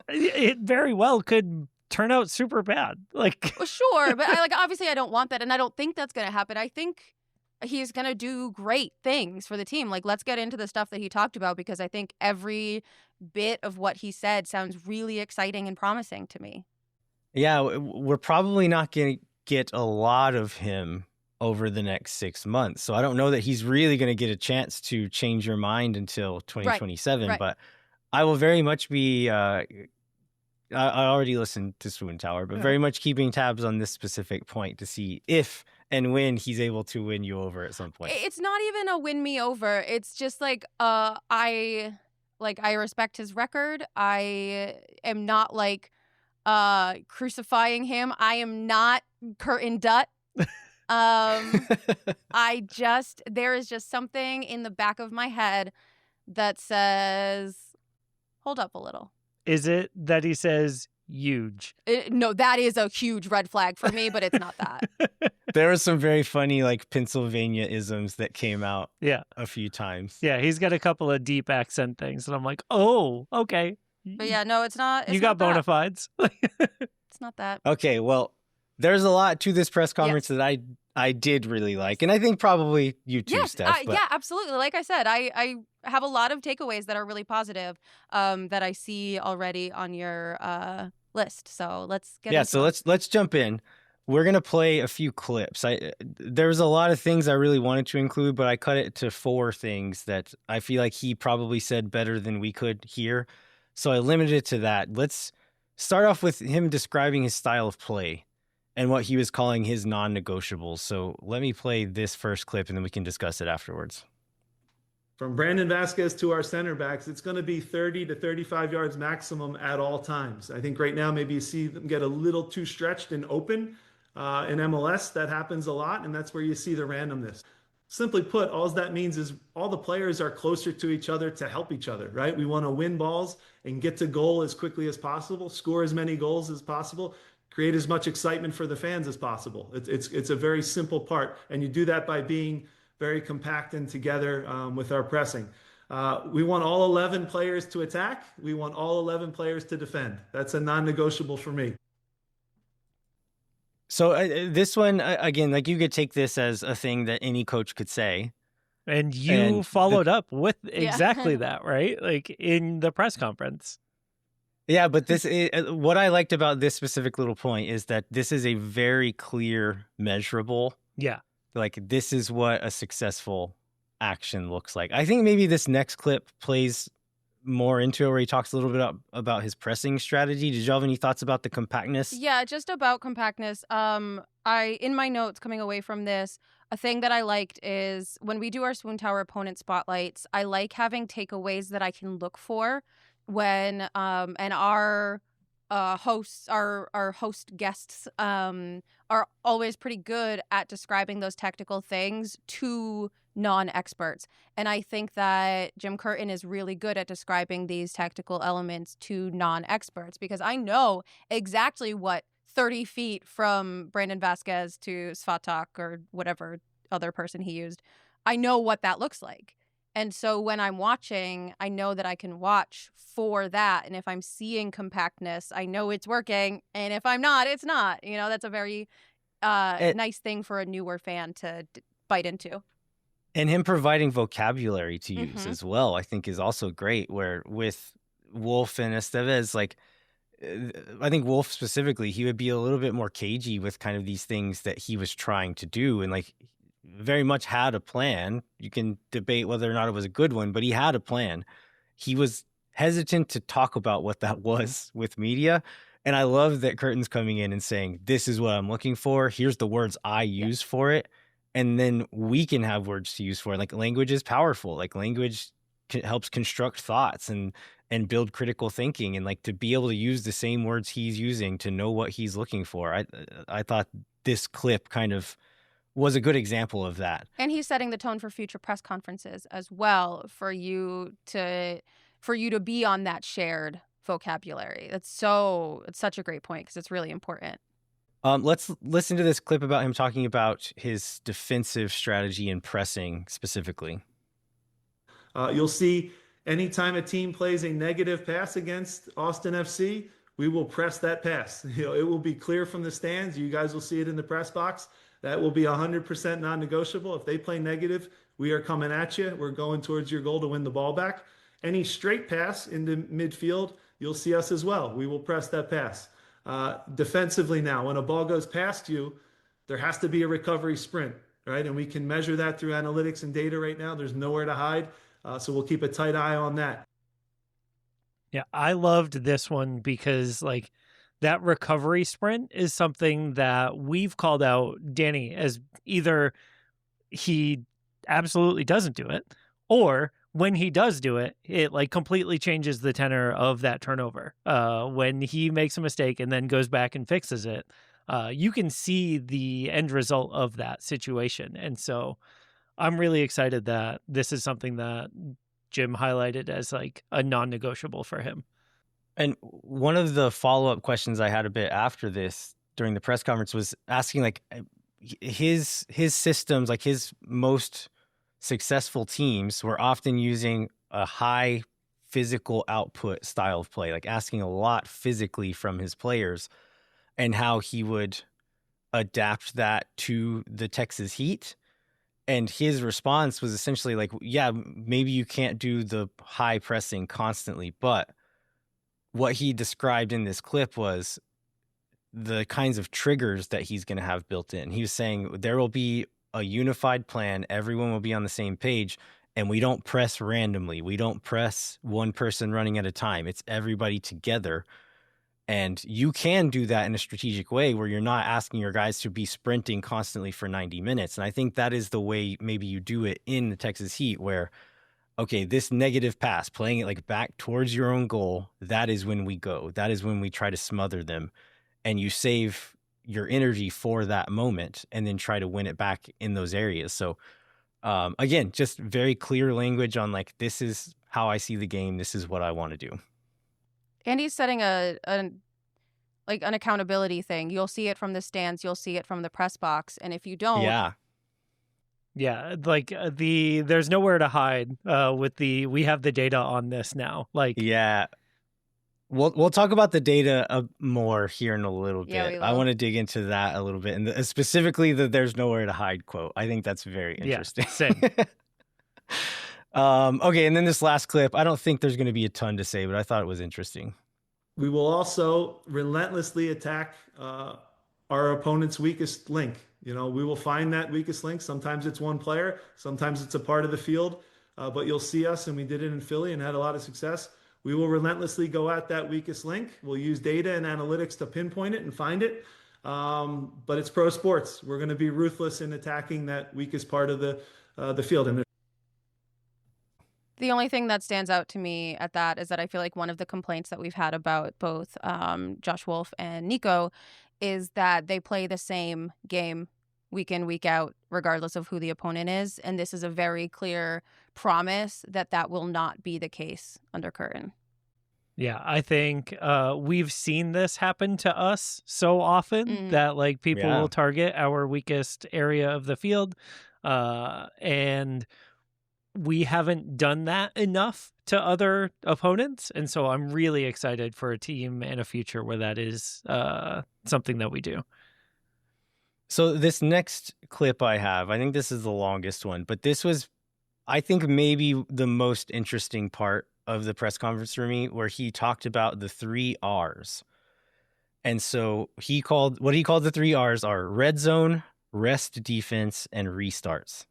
Speaker 4: it very well could turn out super bad. Like,
Speaker 3: Well, sure, but obviously I don't want that, and I don't think that's going to happen. I think he's going to do great things for the team. Like, let's get into the stuff that he talked about, because I think every bit of what he said sounds really exciting and promising to me.
Speaker 1: Yeah, we're probably not going to get a lot of him over the next 6 months. So I don't know that he's really going to get a chance to change your mind until 2027.
Speaker 3: Right.
Speaker 1: But I will very much be, I already listened to Swoon Tower, but very much keeping tabs on this specific point to see if and when he's able to win you over at some point.
Speaker 3: It's not even a win me over. It's just like, I respect his record. I am not crucifying him. I am not Curtin Dutt. There is just something in the back of my head that says, hold up a little.
Speaker 4: is it that he says huge?
Speaker 3: No, that is a huge red flag for me, but it's not that.
Speaker 1: There were some very funny like Pennsylvania isms that came out
Speaker 4: Yeah.
Speaker 1: a few times.
Speaker 4: Yeah, he's got a couple of deep accent things, and I'm like, oh, okay.
Speaker 3: But yeah, no, it's not. It's
Speaker 4: you got
Speaker 3: not
Speaker 4: bona
Speaker 3: that.
Speaker 4: fides.
Speaker 3: It's not that.
Speaker 1: Okay, well, there's a lot to this press conference that I did really like, and I think probably you too,
Speaker 3: Yes,
Speaker 1: Steph. but-
Speaker 3: yeah, absolutely. Like I said, I have a lot of takeaways that are really positive, that I see already on your list. So let's get.
Speaker 1: Yeah,
Speaker 3: into
Speaker 1: so
Speaker 3: it.
Speaker 1: let's jump in. We're gonna play a few clips. There was a lot of things I really wanted to include, but I cut it to 4 things that I feel like he probably said better than we could hear. So I limited it to that. Let's start off with him describing his style of play and what he was calling his non-negotiables. So let me play this first clip, and then we can discuss it afterwards.
Speaker 5: From Brandon Vasquez to our center backs, it's going to be 30 to 35 yards maximum at all times. I think right now maybe you see them get a little too stretched and open. In MLS, that happens a lot, and that's where you see the randomness. Simply put, all that means is all the players are closer to each other to help each other, right? We want to win balls and get to goal as quickly as possible, score as many goals as possible, create as much excitement for the fans as possible. It's a very simple part, and you do that by being very compact and together with our pressing. We want all 11 players to attack. We want all 11 players to defend. That's a non-negotiable for me.
Speaker 1: So this one, again, like you could take this as a thing that any coach could say.
Speaker 4: And you
Speaker 1: And
Speaker 4: followed up with
Speaker 3: Yeah.
Speaker 4: exactly that, right? Like in the press conference.
Speaker 1: Yeah, but this is, what I liked about this specific little point is that this is a very clear, measurable,
Speaker 4: Yeah.
Speaker 1: like this is what a successful action looks like. I think maybe this next clip plays more into it where he talks a little bit about his pressing strategy. Did you have any thoughts about the compactness?
Speaker 3: Yeah, just about compactness. In my notes coming away from this, a thing that I liked is when we do our Swoon Tower opponent spotlights, I like having takeaways that I can look for when and our hosts, our host guests are always pretty good at describing those technical things to non-experts. And I think that Jim Curtin is really good at describing these technical elements to non-experts because I know exactly what 30 feet from Brandon Vasquez to Svatak or whatever other person he used, I know what that looks like. And so when I'm watching, I know that I can watch for that. And if I'm seeing compactness, I know it's working. And if I'm not, it's not. You know, that's a very nice thing for a newer fan to bite into.
Speaker 1: And him providing vocabulary to use
Speaker 3: Mhm.
Speaker 1: as well, I think is also great. Where with Wolf and Estevez, like I think Wolf specifically, he would be a little bit more cagey with kind of these things that he was trying to do, and like very much had a plan. You can debate whether or not it was a good one, but he had a plan. He was hesitant to talk about what that was with media. And I love that Curtin's coming in and saying, this is what I'm looking for. Here's the words I use for it. And then we can have words to use for it. Like language is powerful. Like language helps construct thoughts and build critical thinking. And like to be able to use the same words he's using to know what he's looking for. I thought this clip kind of was a good example of that.
Speaker 3: And he's setting the tone for future press conferences as well for you to be on that shared vocabulary. It's such a great point because it's really important.
Speaker 1: Let's listen to this clip about him talking about his defensive strategy and pressing specifically.
Speaker 5: You'll see anytime a team plays a negative pass against Austin FC, we will press that pass. It will be clear from the stands. You guys will see it in the press box. That will be 100% non-negotiable. If they play negative, we are coming at you. We're going towards your goal to win the ball back. Any straight pass into midfield, you'll see us as well. We will press that pass. Defensively now, when a ball goes past you, there has to be a recovery sprint, right? And we can measure that through analytics and data right now. There's nowhere to hide. So we'll keep a tight eye on that.
Speaker 4: Yeah, I loved this one because like that recovery sprint is something that we've called out Danny as either he absolutely doesn't do it, or when he does do it, it like completely changes the tenor of that turnover. When he makes a mistake and then goes back and fixes it, you can see the end result of that situation. And so I'm really excited that this is something that Jim highlighted as like a non-negotiable for him.
Speaker 1: And one of the follow-up questions I had a bit after this during the press conference was asking like his systems, like his most successful teams were often using a high physical output style of play, like asking a lot physically from his players, and how he would adapt that to the Texas Heat. And his response was essentially like, yeah, maybe you can't do the high pressing constantly, but what he described in this clip was the kinds of triggers that he's going to have built in. He was saying there will be a unified plan. Everyone will be on the same page, and we don't press randomly. We don't press one person running at a time. It's everybody together. And you can do that in a strategic way where you're not asking your guys to be sprinting constantly for 90 minutes. And I think that is the way maybe you do it in the Texas Heat where, okay, this negative pass, playing it like back towards your own goal, that is when we go. That is when we try to smother them. And you save your energy for that moment and then try to win it back in those areas. So again, just very clear language on like, this is how I see the game. This is what I want to do.
Speaker 3: And he's setting an accountability thing. You'll see it from the stands. You'll see it from the press box. And if you don't,
Speaker 4: yeah, like there's nowhere to hide. We have the data on this now. Like,
Speaker 1: yeah, We'll talk about the data more here in a little
Speaker 3: Yeah,
Speaker 1: bit.
Speaker 3: we
Speaker 1: I
Speaker 3: will.
Speaker 1: want to dig into that a little bit, and specifically the "there's nowhere to hide" quote. I think that's very interesting.
Speaker 4: Yeah, same.
Speaker 1: Okay, and then this last clip. I don't think there's going to be a ton to say, but I thought it was interesting.
Speaker 5: We will also relentlessly attack our opponent's weakest link. You know, we will find that weakest link. Sometimes it's one player, sometimes it's a part of the field, but you'll see us, and we did it in Philly and had a lot of success. We will relentlessly go at that weakest link. We'll use data and analytics to pinpoint it and find it. But it's pro sports. We're going to be ruthless in attacking that weakest part of the field. And
Speaker 3: The only thing that stands out to me at that is that I feel like one of the complaints that we've had about both Josh Wolf and Nico is that they play the same game week in, week out, regardless of who the opponent is. And this is a very clear promise that that will not be the case under Curtin.
Speaker 4: Yeah, I think we've seen this happen to us so often that like people will target our weakest area of the field, and we haven't done that enough to other opponents. And so I'm really excited for a team and a future where that is something that we do.
Speaker 1: So this next clip I have, I think this is the longest one, but this was, I think, maybe the most interesting part of the press conference for me, where he talked about the 3 R's. And so what he called the 3 R's are red zone, rest defense, and restarts.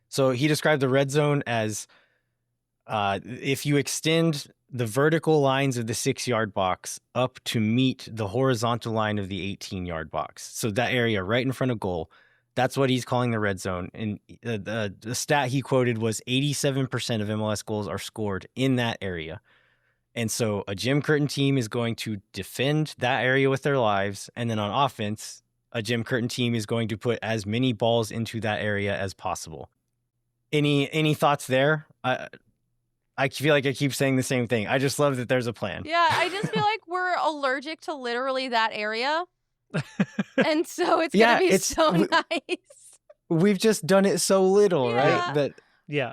Speaker 1: So he described the red zone as if you extend the vertical lines of the 6-yard box up to meet the horizontal line of the 18-yard box. So that area right in front of goal, that's what he's calling the red zone. And the stat he quoted was 87% of MLS goals are scored in that area. And so a Jim Curtin team is going to defend that area with their lives. And then on offense, a Jim Curtin team is going to put as many balls into that area as possible. Any thoughts there? I feel like I keep saying the same thing. I just love that there's a plan.
Speaker 3: Yeah, I just feel like we're allergic to literally that area. And so it's going to be so nice.
Speaker 1: We've just done it so little, right? That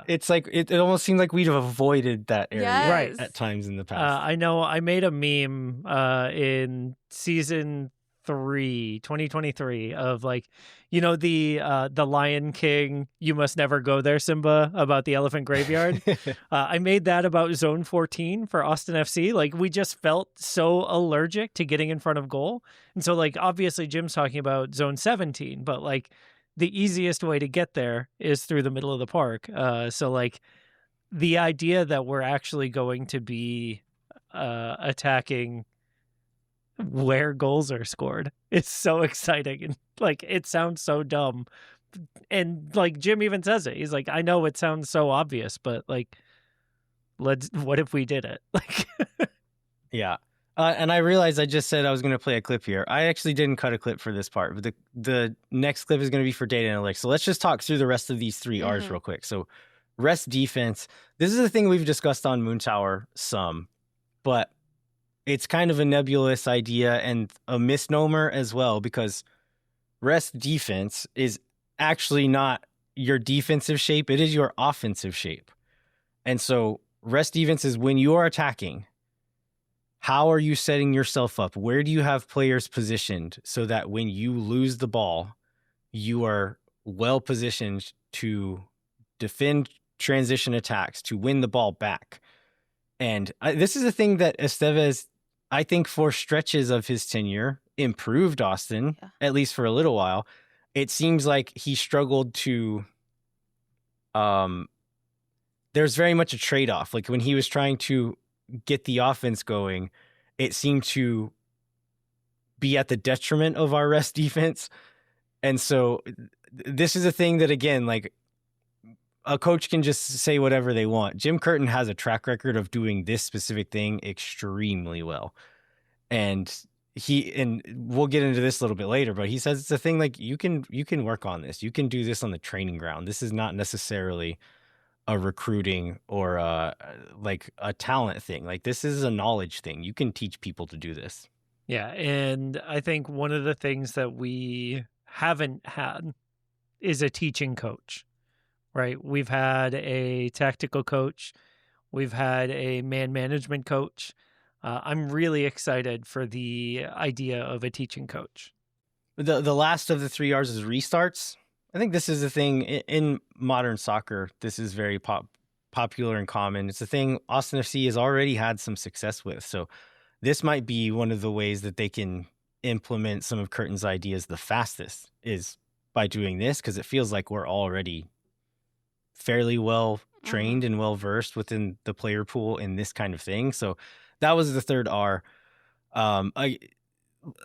Speaker 1: it's like it almost seemed like we'd have avoided that area
Speaker 3: Yes.
Speaker 1: at times in the past.
Speaker 4: I know I made a meme in season 3, 2023 of like, you know, the Lion King, you must never go there, Simba, about the elephant graveyard. I made that about zone 14 for Austin FC. Like, we just felt so allergic to getting in front of goal. And so like, obviously Jim's talking about zone 17, but like the easiest way to get there is through the middle of the park. So like the idea that we're actually going to be attacking where goals are scored, it's so exciting. And like, it sounds so dumb. And like Jim even says it. He's like, I know it sounds so obvious, but like, what if we did it? Like,
Speaker 1: yeah. And I realized I just said I was going to play a clip here. I actually didn't cut a clip for this part, but the next clip is going to be for data analytics. So let's just talk through the rest of these 3 R's real quick. So rest defense. This is the thing we've discussed on Moon Tower some, but it's kind of a nebulous idea and a misnomer as well, because rest defense is actually not your defensive shape. It is your offensive shape. And so rest defense is when you are attacking, how are you setting yourself up? Where do you have players positioned so that when you lose the ball, you are well positioned to defend transition attacks, to win the ball back? And this is a thing that Estevez, I think, for stretches of his tenure, improved Austin, at least for a little while. It seems like he struggled to... there's very much a trade-off. Like when he was trying to get the offense going, it seemed to be at the detriment of our rest defense. And so this is a thing that, again, like a coach can just say whatever they want. Jim Curtin has a track record of doing this specific thing extremely well. And we'll get into this a little bit later, but he says it's a thing like you can work on this. You can do this on the training ground. This is not necessarily a recruiting or like a talent thing. Like, this is a knowledge thing. You can teach people to do this.
Speaker 4: yeah. And I think one of the things that we haven't had is a teaching coach, right? We've had a tactical coach. We've had a man management coach. I'm really excited for the idea of a teaching coach.
Speaker 1: The last of the 3 R's is restarts. I think this is a thing in modern soccer. This is very popular and common. It's a thing Austin FC has already had some success with. So this might be one of the ways that they can implement some of Curtin's ideas the fastest is by doing this, because it feels like we're already fairly well trained and well versed within the player pool in this kind of thing. So that was the third R.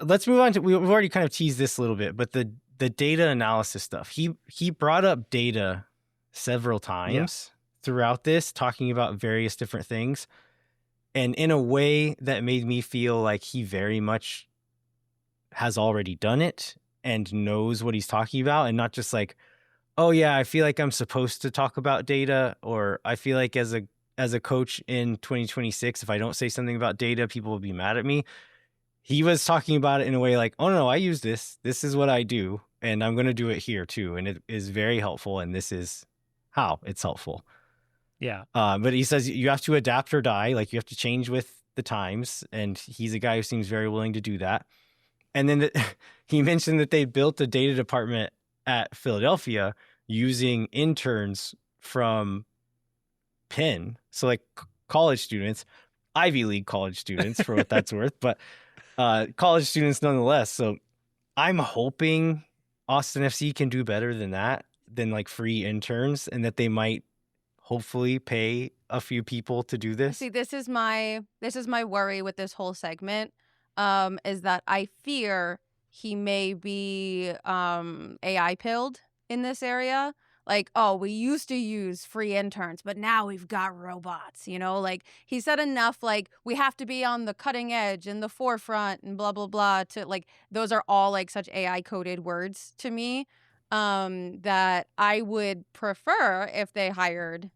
Speaker 1: Let's move on to, we've already kind of teased this a little bit, but the data analysis stuff. He brought up data several times throughout this, talking about various different things, and in a way that made me feel like he very much has already done it and knows what he's talking about, and not just like, oh yeah, I feel like I'm supposed to talk about data, or I feel like as a coach in 2026, if I don't say something about data, people will be mad at me. He was talking about it in a way like, oh no, I use this. This is what I do, and I'm going to do it here too. And it is very helpful, and this is how it's helpful.
Speaker 4: Yeah.
Speaker 1: But he says you have to adapt or die. Like, you have to change with the times, and he's a guy who seems very willing to do that. And then he mentioned that they built a data department at Philadelphia using interns from Penn. So like college students, Ivy League college students for what that's worth, but college students nonetheless. So I'm hoping Austin FC can do better than that, than like free interns, and that they might hopefully pay a few people to do this.
Speaker 3: See, this is my worry with this whole segment, is that I fear he may be AI pilled in this area. Like, oh, we used to use free interns, but now we've got robots, like he said enough, like we have to be on the cutting edge and the forefront and blah, blah, blah, to like, those are all like such AI coded words to me, that I would prefer if they hired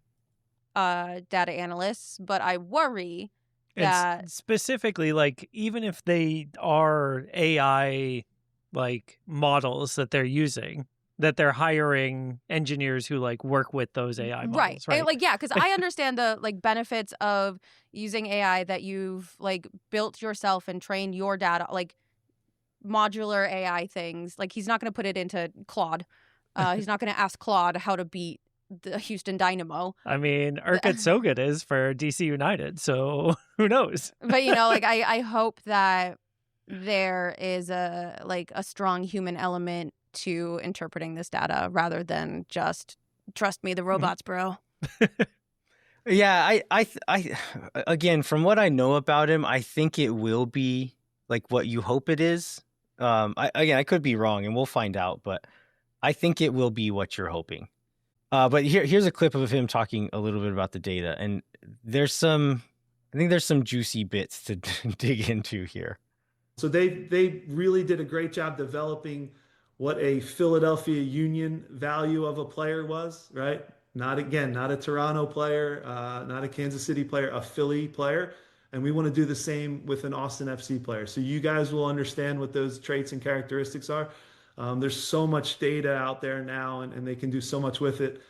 Speaker 3: data analysts, but I worry that
Speaker 4: and specifically, like, even if they are AI like models that they're using, that they're hiring engineers who like work with those AI models, right?
Speaker 3: Like, yeah, because I understand the like benefits of using AI that you've like built yourself and trained your data, like modular AI things. Like, he's not going to put it into Claude. He's not going to ask Claude how to beat the Houston Dynamo.
Speaker 4: I mean, Urquhart Sogut is for DC United, so who knows?
Speaker 3: But like I hope that there is a strong human element to interpreting this data rather than just trust me, the robots, bro.
Speaker 1: Yeah, I again, from what I know about him, I think it will be like what you hope it is. I could be wrong, and we'll find out, but I think it will be what you're hoping. But here's a clip of him talking a little bit about the data, and I think there's some juicy bits to dig into here.
Speaker 5: So they really did a great job developing what a Philadelphia Union value of a player was, right? Not a Toronto player, not a Kansas City player, a Philly player. And we want to do the same with an Austin FC player. So you guys will understand what those traits and characteristics are. There's so much data out there now, and they can do so much with it.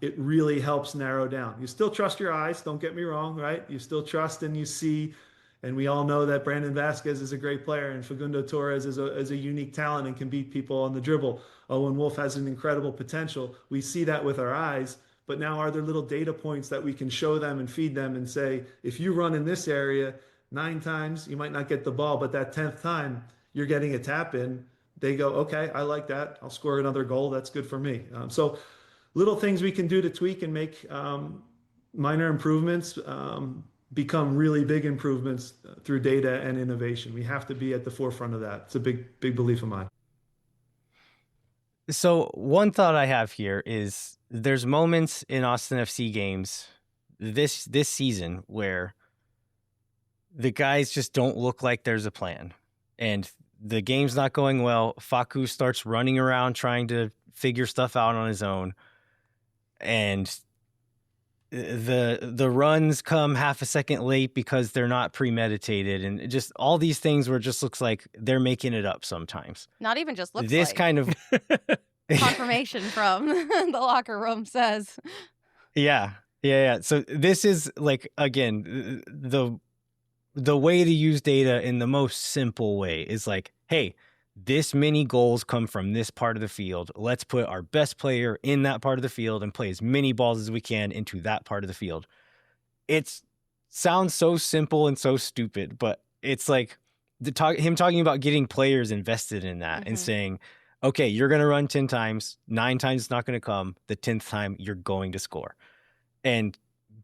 Speaker 5: It really helps narrow down. You still trust your eyes, don't get me wrong, right? You still trust and you see, and we all know that Brandon Vasquez is a great player and Facundo Torres is a unique talent and can beat people on the dribble. Owen Wolf has an incredible potential. We see that with our eyes, but now are there little data points that we can show them and feed them and say, if you run in this area 9 times, you might not get the ball, but that 10th time you're getting a tap in. They go, okay, I like that. I'll score another goal. That's good for me. So little things we can do to tweak and make minor improvements become really big improvements through data and innovation. We have to be at the forefront of that. It's a big belief of mine.
Speaker 1: So one thought I have here is there's moments in Austin FC games this season where the guys just don't look like there's a plan, and the game's not going well. Facu starts running around trying to figure stuff out on his own, and the runs come half a second late because they're not premeditated, and just all these things where it just looks like they're making it up sometimes.
Speaker 3: Not even just looks
Speaker 1: this
Speaker 3: like.
Speaker 1: Kind of
Speaker 3: confirmation from the locker room says.
Speaker 1: Yeah. So this is like, again, the the way to use data in the most simple way is like, hey, this many goals come from this part of the field. Let's put our best player in that part of the field and play as many balls as we can into that part of the field. It sounds so simple and so stupid, but it's like him talking about getting players invested in that and saying, okay, you're going to run 10 times, 9 times it's not going to come. The 10th time you're going to score. And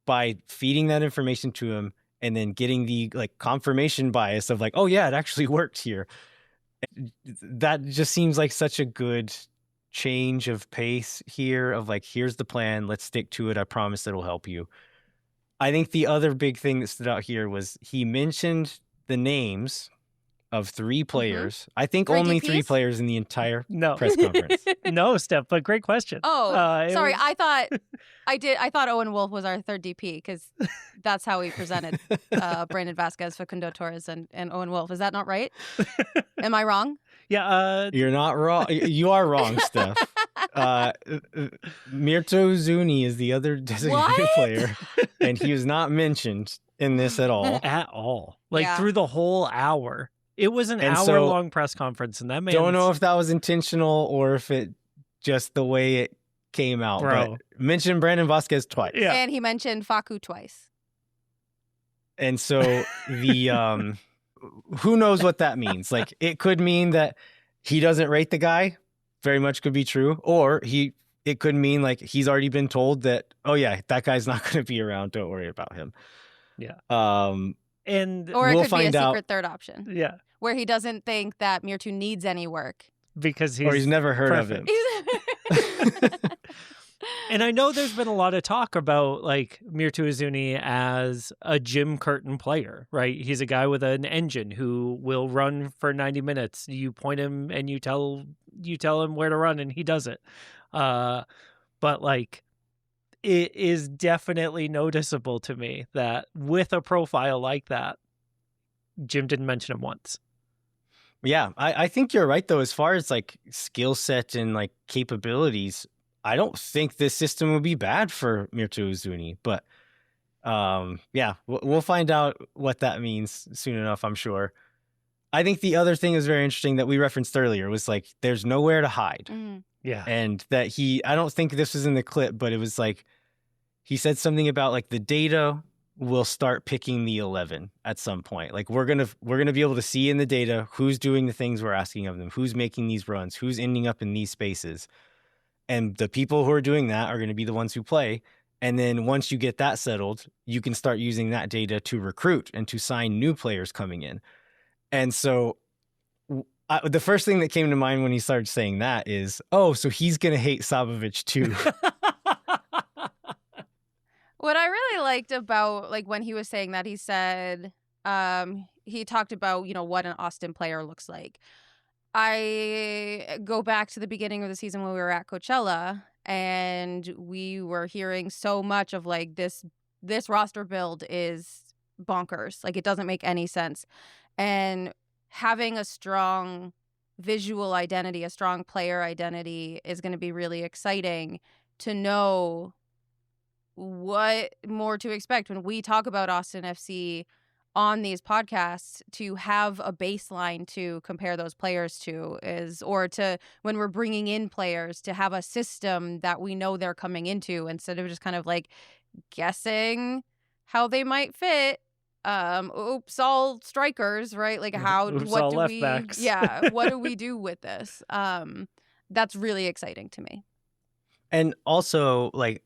Speaker 1: by feeding that information to him and then getting the like confirmation bias of like, oh yeah, it actually worked here. That just seems like such a good change of pace here of like, here's the plan. Let's stick to it. I promise it'll help you. I think the other big thing that stood out here was he mentioned the names of 3 players. I think only 3 players in the entire press conference.
Speaker 4: No, Steph, but great question.
Speaker 3: Oh, sorry. I thought Owen Wolff was our 3rd DP because that's how we presented Brandon Vasquez, Facundo Torres, and Owen Wolff. Is that not right? Am I wrong?
Speaker 4: Yeah.
Speaker 1: You're not wrong. You are wrong, Steph. Mirto Zuni is the other designated player, and he was not mentioned in this at all.
Speaker 4: At all. Like through the whole hour. It was an hour-long press conference, and that man.
Speaker 1: Don't know if that was intentional or if it just the way it came out.
Speaker 4: Bro.
Speaker 1: But mentioned Brandon Vasquez twice.
Speaker 3: Yeah. And he mentioned Facu twice.
Speaker 1: And so the who knows what that means? Like it could mean that he doesn't rate the guy. Very much could be true. Or it could mean like he's already been told that, oh yeah, that guy's not going to be around. Don't worry about him.
Speaker 4: Yeah.
Speaker 3: And or it
Speaker 1: we'll
Speaker 3: could
Speaker 1: find
Speaker 3: be a
Speaker 1: out.
Speaker 3: secret third option.
Speaker 4: Yeah.
Speaker 3: Where he doesn't think that Mirtu needs any work.
Speaker 4: Because
Speaker 1: he's never heard
Speaker 4: perfect.
Speaker 1: of him.
Speaker 4: And I know there's been a lot of talk about like Mirtu Izuni as a Jim Curtin player, right? He's a guy with an engine who will run for 90 minutes. You point him and you tell him where to run and he does it. But like it is definitely noticeable to me that with a profile like that, Jim didn't mention him once.
Speaker 1: Yeah, I think you're right, though. As far as like skill set and like capabilities, I don't think this system would be bad for Mirto Uzuni. But yeah, we'll find out what that means soon enough, I'm sure. I think the other thing is very interesting that we referenced earlier was like there's nowhere to hide.
Speaker 4: Yeah.
Speaker 1: And that I don't think this was in the clip, but it was like he said something about like the data will start picking the 11 at some point. Like we're going to be able to see in the data who's doing the things we're asking of them, who's making these runs, who's ending up in these spaces. And the people who are doing that are going to be the ones who play. And then once you get that settled, you can start using that data to recruit and to sign new players coming in. And so the first thing that came to mind when he started saying that is, oh, so he's going to hate Sabovich too.
Speaker 3: What I really liked about like when he was saying that, he said he talked about, you know, what an Austin player looks like. I go back to the beginning of the season when we were at Coachella and we were hearing so much of like this roster build is bonkers. Like it doesn't make any sense. And having a strong visual identity, a strong player identity is going to be really exciting to know what more to expect when we talk about Austin FC on these podcasts, to have a baseline to compare those players to or to when we're bringing in players to have a system that we know they're coming into instead of just kind of like guessing how they might fit. Oops, all strikers, right? Like what do we
Speaker 4: backs.
Speaker 3: Yeah, what do we do with this? That's really exciting to me.
Speaker 1: And also like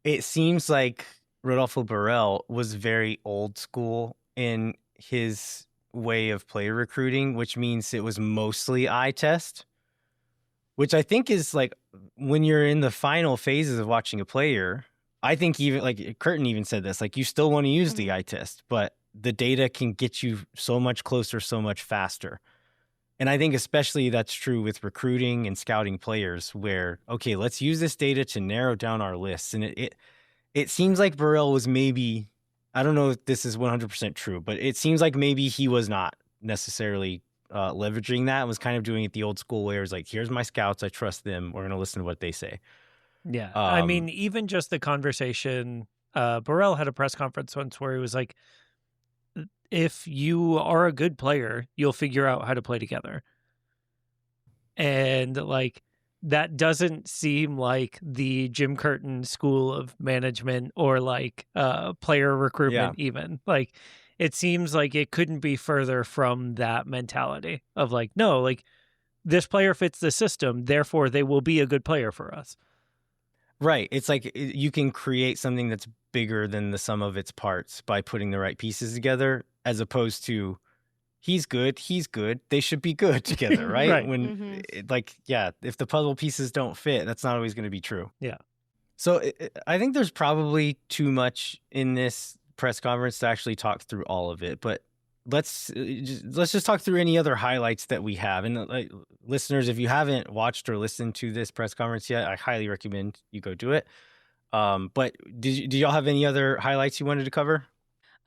Speaker 1: it seems like Rodolfo Burrell was very old school in his way of player recruiting, which means it was mostly eye test, which I think is like when you're in the final phases of watching a player, I think even like Curtin even said this, like you still want to use the eye test, but the data can get you so much closer, so much faster. And I think especially that's true with recruiting and scouting players where, okay, let's use this data to narrow down our lists. And it seems like Burrell was maybe, I don't know if this is 100% true, but it seems like maybe he was not necessarily leveraging that and was kind of doing it the old school way. It was like, here's my scouts. I trust them. We're going to listen to what they say.
Speaker 4: Yeah. I mean, even just the conversation, Burrell had a press conference once where he was like, if you are a good player, you'll figure out how to play together. And like, that doesn't seem like the Jim Curtin school of management or like player recruitment even. Like, it seems like it couldn't be further from that mentality of like, no, like this player fits the system, therefore they will be a good player for us.
Speaker 1: Right. It's like you can create something that's bigger than the sum of its parts by putting the right pieces together, as opposed to he's good, they should be good together, right?
Speaker 4: Right.
Speaker 1: When if the puzzle pieces don't fit, that's not always going to be true.
Speaker 4: Yeah.
Speaker 1: So I think there's probably too much in this press conference to actually talk through all of it, but let's just talk through any other highlights that we have. And listeners, if you haven't watched or listened to this press conference yet, I highly recommend you go do it. But do y'all have any other highlights you wanted to cover?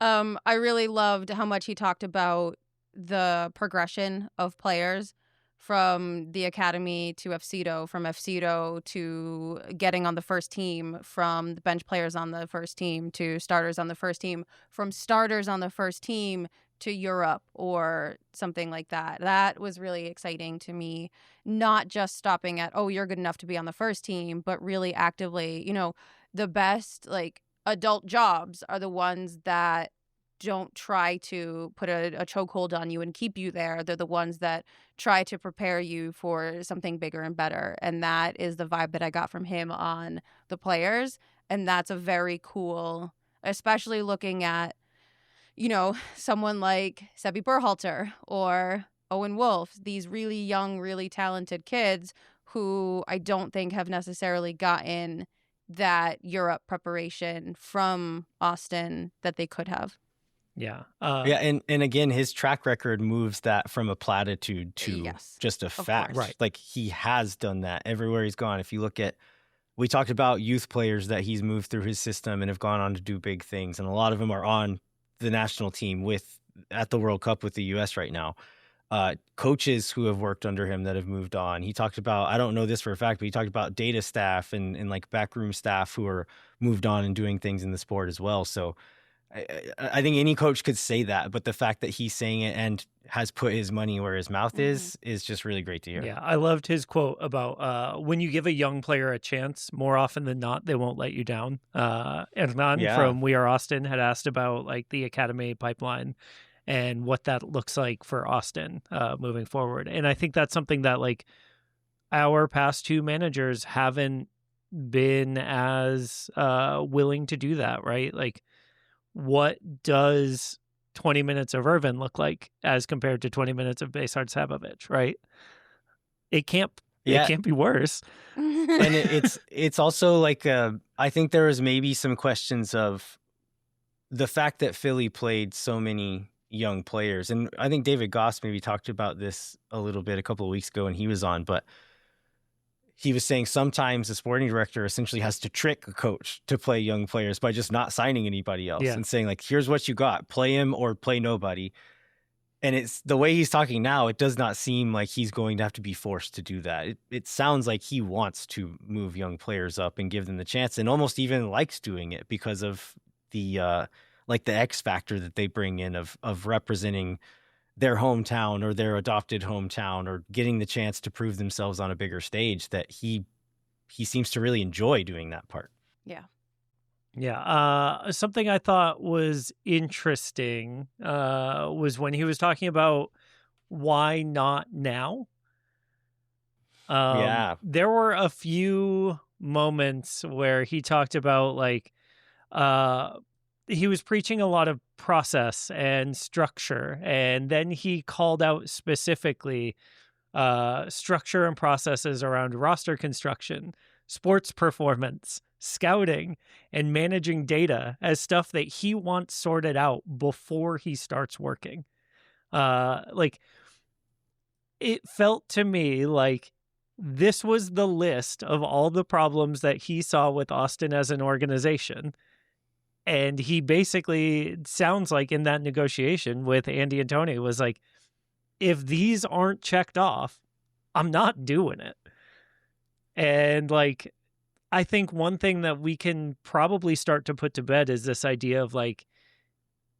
Speaker 3: I really loved how much he talked about the progression of players from the academy to FCDO, from FCDO to getting on the first team, from the bench players on the first team to starters on the first team, from starters on the first team to Europe or something like that. That was really exciting to me, not just stopping at, oh, you're good enough to be on the first team, but really actively, the best like adult jobs are the ones that don't try to put a chokehold on you and keep you there. They're the ones that try to prepare you for something bigger and better. And that is the vibe that I got from him on the players. And that's a very cool, especially looking at, someone like Sebi Berhalter or Owen Wolf, these really young, really talented kids who I don't think have necessarily gotten that Europe preparation from Austin that they could have.
Speaker 4: Yeah.
Speaker 1: And again, his track record moves that from a platitude to just a fact.
Speaker 4: Right.
Speaker 1: Like, he has done that everywhere he's gone. If you look at, we talked about youth players that he's moved through his system and have gone on to do big things. And a lot of them are on the national team at the World Cup with the US right now. Coaches who have worked under him that have moved on. He talked about, I don't know this for a fact, but he talked about data staff and like backroom staff who are moved on and doing things in the sport as well. So I think any coach could say that, but the fact that he's saying it and has put his money where his mouth is just really great to hear.
Speaker 4: Yeah, I loved his quote about when you give a young player a chance, more often than not, they won't let you down. Hernan from We Are Austin had asked about like the academy pipeline and what that looks like for Austin moving forward. And I think that's something that like our past two managers haven't been as willing to do that, right? Like, what does 20 minutes of Irvin look like as compared to 20 minutes of Besart Sabovic, right? It can't be worse.
Speaker 1: And it's also like, I think there was maybe some questions of the fact that Philly played so many young players. And I think David Goss maybe talked about this a little bit a couple of weeks ago when he was on, but he was saying sometimes the sporting director essentially has to trick a coach to play young players by just not signing anybody else and saying like, here's what you got, play him or play nobody. And it's the way he's talking now, it does not seem like he's going to have to be forced to do that. It sounds like he wants to move young players up and give them the chance, and almost even likes doing it because of the like the X factor that they bring in of representing their hometown or their adopted hometown or getting the chance to prove themselves on a bigger stage, that he seems to really enjoy doing that part.
Speaker 3: Yeah.
Speaker 4: Yeah. Something I thought was interesting was when he was talking about why not now. There were a few moments where he talked about like he was preaching a lot of process and structure, and then he called out specifically structure and processes around roster construction, sports performance, scouting, and managing data as stuff that he wants sorted out before he starts working. Like, it felt to me like this was the list of all the problems that he saw with Austin as an organization. And he basically sounds like in that negotiation with Andy and Tony was like, if these aren't checked off, I'm not doing it. And like, I think one thing that we can probably start to put to bed is this idea of like,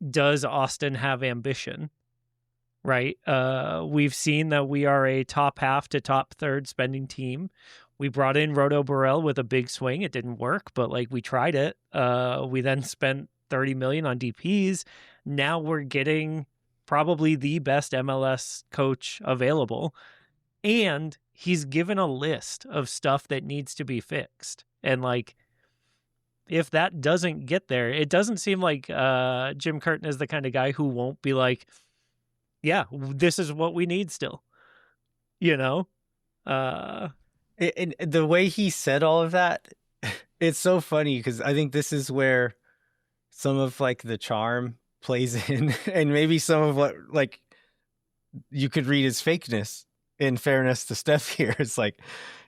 Speaker 4: does Austin have ambition? Right? We've seen that we are a top half to top third spending team. We brought in Roto Burrell with a big swing. It didn't work, but like we tried it. We then spent $30 million on DPs. Now we're getting probably the best MLS coach available. And he's given a list of stuff that needs to be fixed. And like, if that doesn't get there, it doesn't seem like Jim Curtin is the kind of guy who won't be like, yeah, this is what we need still, you know?
Speaker 1: The way he said all of that, it's so funny because I think this is where some of like the charm plays in, and maybe some of what like you could read as fakeness. In fairness to Steph here, it's like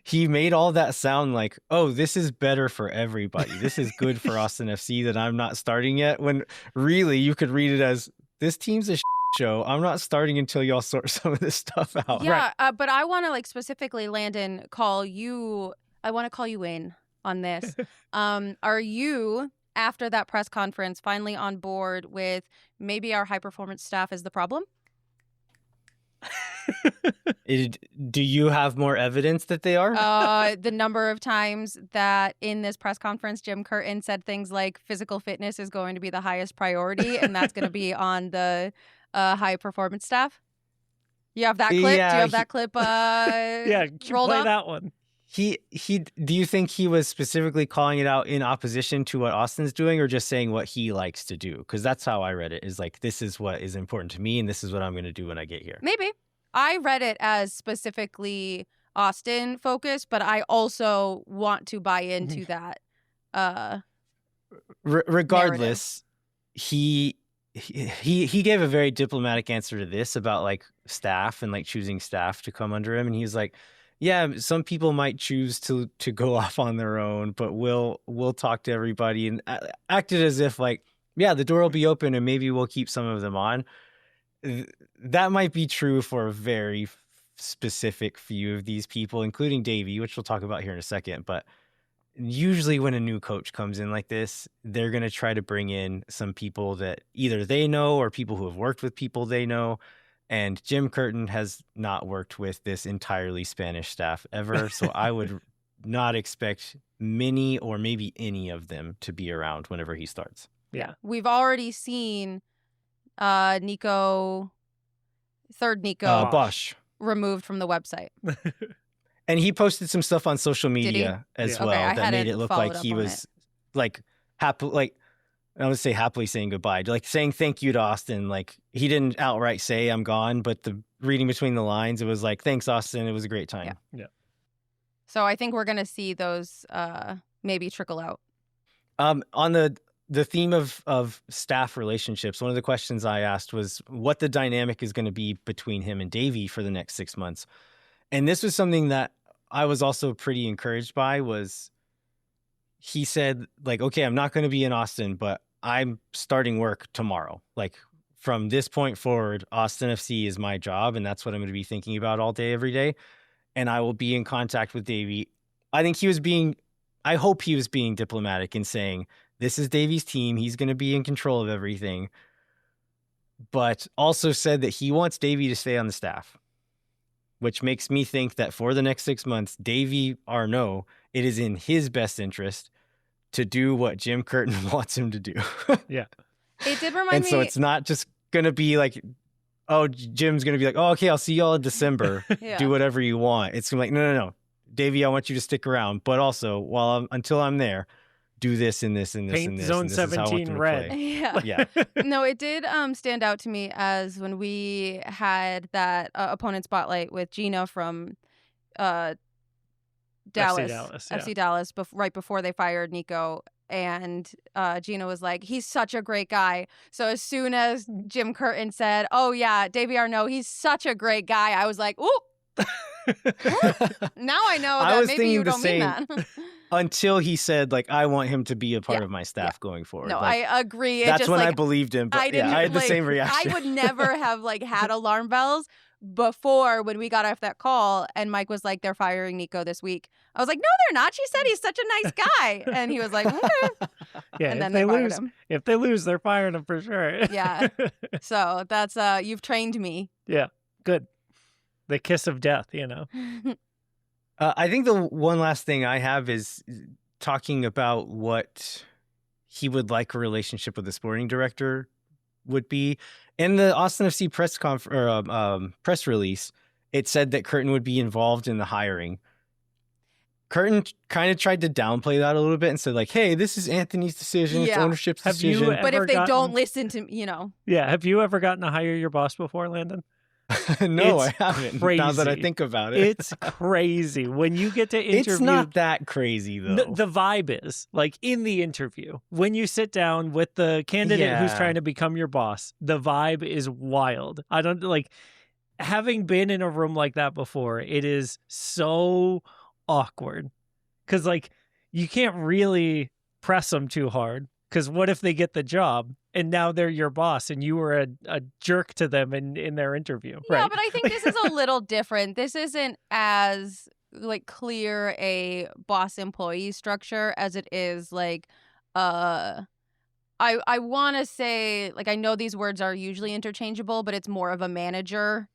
Speaker 1: he made all that sound like, oh, this is better for everybody. This is good for Austin FC that I'm not starting yet. When really you could read it as, this team's a show. I'm not starting until y'all sort some of this stuff out.
Speaker 3: Yeah, right. But I want to like specifically, Landon, call you. I want to call you in on this. Are you, after that press conference, finally on board with maybe our high performance staff is the problem?
Speaker 1: Do you have more evidence that they are?
Speaker 3: The number of times that in this press conference, Jim Curtin said things like physical fitness is going to be the highest priority, and that's going to be on the high performance staff. You have that clip?
Speaker 1: Yeah,
Speaker 3: do you have that clip?
Speaker 4: Yeah,
Speaker 3: rolled
Speaker 4: play
Speaker 3: up?
Speaker 4: that one.
Speaker 1: He. Do you think he was specifically calling it out in opposition to what Austin's doing, or just saying what he likes to do? Because that's how I read it. Is like, this is what is important to me, and this is what I'm going to do when I get here.
Speaker 3: Maybe. I read it as specifically Austin focused, but I also want to buy into that.
Speaker 1: Regardless, he gave a very diplomatic answer to this about like staff and like choosing staff to come under him, and he's like, yeah, some people might choose to go off on their own, but we'll talk to everybody, and acted as if like, yeah, the door will be open and maybe we'll keep some of them on. That might be true for a very specific few of these people, including Davey, which we'll talk about here in a second. But usually when a new coach comes in like this, they're going to try to bring in some people that either they know or people who have worked with people they know. And Jim Curtin has not worked with this entirely Spanish staff ever. So I would not expect many or maybe any of them to be around whenever he starts.
Speaker 4: Yeah.
Speaker 3: We've already seen Nico
Speaker 1: Bosch
Speaker 3: removed from the website.
Speaker 1: And he posted some stuff on social media as well that made it look like he was like happy, like I would say happily saying goodbye, like saying thank you to Austin. Like he didn't outright say I'm gone, but the reading between the lines, it was like, thanks, Austin. It was a great time.
Speaker 4: Yeah.
Speaker 3: So I think we're going to see those maybe trickle out.
Speaker 1: On the theme of staff relationships, one of the questions I asked was what the dynamic is going to be between him and Davey for the next 6 months. And this was something that I was also pretty encouraged by. Was he said like, okay, I'm not going to be in Austin, but I'm starting work tomorrow. Like from this point forward, Austin FC is my job, and that's what I'm going to be thinking about all day, every day. And I will be in contact with Davey. I hope he was being diplomatic in saying, this is Davey's team. He's going to be in control of everything. But also said that he wants Davey to stay on the staff, which makes me think that for the next 6 months, Davey Arnaud, it is in his best interest to do what Jim Curtin wants him to do.
Speaker 4: Yeah.
Speaker 3: It did remind me.
Speaker 1: And so it's not just going to be like, oh, Jim's going to be like, oh, okay, I'll see y'all in December.
Speaker 3: Yeah.
Speaker 1: Do whatever you want. It's going to be like, no. Davey, I want you to stick around. But also, until I'm there, do this and this and this
Speaker 4: Paint
Speaker 1: and this.
Speaker 4: Zone
Speaker 1: and this is how I want
Speaker 4: 17
Speaker 1: them to
Speaker 4: red.
Speaker 1: play.
Speaker 3: Yeah.
Speaker 1: Yeah.
Speaker 3: No, it did stand out to me as when we had that opponent spotlight with Gina from Dallas, FC Dallas, right before they fired Nico. And Gina was like, he's such a great guy. So as soon as Jim Curtin said, oh, yeah, Davey Arnaud, he's such a great guy, I was like, ooh. Now I know that maybe you don't mean that.
Speaker 1: Until he said, like, I want him to be a part of my staff going forward.
Speaker 3: No,
Speaker 1: like,
Speaker 3: I agree.
Speaker 1: That's when I believed him. But I had the same reaction.
Speaker 3: I would never have like had alarm bells, before when we got off that call and Mike was like, they're firing Nico this week. I was like, no, they're not. She said he's such a nice guy. And he was like, okay.
Speaker 4: Yeah,
Speaker 3: And then
Speaker 4: if
Speaker 3: they
Speaker 4: they
Speaker 3: fired
Speaker 4: lose,
Speaker 3: him.
Speaker 4: if they lose, they're firing him for sure.
Speaker 3: Yeah. So that's, you've trained me.
Speaker 4: Yeah, good. The kiss of death, you know.
Speaker 1: I think the one last thing I have is talking about what he would like a relationship with the sporting director would be. In the Austin FC press release, it said that Curtin would be involved in the hiring. Curtin kind of tried to downplay that a little bit and said, like, hey, this is Anthony's decision. It's
Speaker 3: Yeah.
Speaker 1: ownership's
Speaker 4: Have you
Speaker 1: decision.
Speaker 3: But if
Speaker 4: ever
Speaker 3: they don't
Speaker 4: gotten-
Speaker 3: listen to, you know.
Speaker 4: Yeah, have you ever gotten to hire your boss before, Landon?
Speaker 1: No,
Speaker 4: It's
Speaker 1: I haven't. Now that I
Speaker 4: crazy.
Speaker 1: think about it.
Speaker 4: It's crazy. When you get to interview...
Speaker 1: It's not that crazy, though.
Speaker 4: The vibe is, like, in the interview, when you sit down with the candidate who's
Speaker 1: Yeah.
Speaker 4: trying to become your boss, the vibe is wild. I don't, like, having been in a room like that before, it is so awkward. Because, like, you can't really press them too hard. Because what if they get the job and now they're your boss and you were a jerk to them in their interview?
Speaker 3: Yeah,
Speaker 4: right?
Speaker 3: but I think this is a little different. This isn't as like clear a boss employee structure as it is like I want to say, like, I know these words are usually interchangeable, but it's more of a manager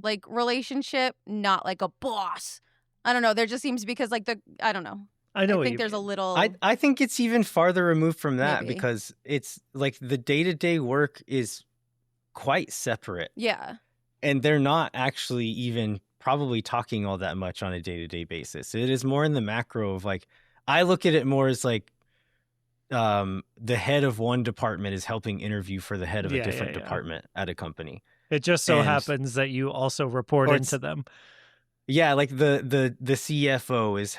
Speaker 3: like relationship, not like a boss. I don't know. There just seems, because like I don't know.
Speaker 4: I know
Speaker 3: I
Speaker 4: what
Speaker 3: think
Speaker 4: you
Speaker 3: there's a
Speaker 4: mean.
Speaker 3: little.
Speaker 1: I think it's even farther removed from that
Speaker 3: Maybe.
Speaker 1: because it's like the day-to-day work is quite separate.
Speaker 3: Yeah.
Speaker 1: And they're not actually even probably talking all that much on a day-to-day basis. It is more in the macro of like, I look at it more as like the head of one department is helping interview for the head of a
Speaker 4: Yeah,
Speaker 1: different
Speaker 4: yeah.
Speaker 1: department at a company.
Speaker 4: It just so
Speaker 1: And-
Speaker 4: happens that you also report
Speaker 1: Or
Speaker 4: into
Speaker 1: it's-
Speaker 4: them.
Speaker 1: Yeah, like the CFO is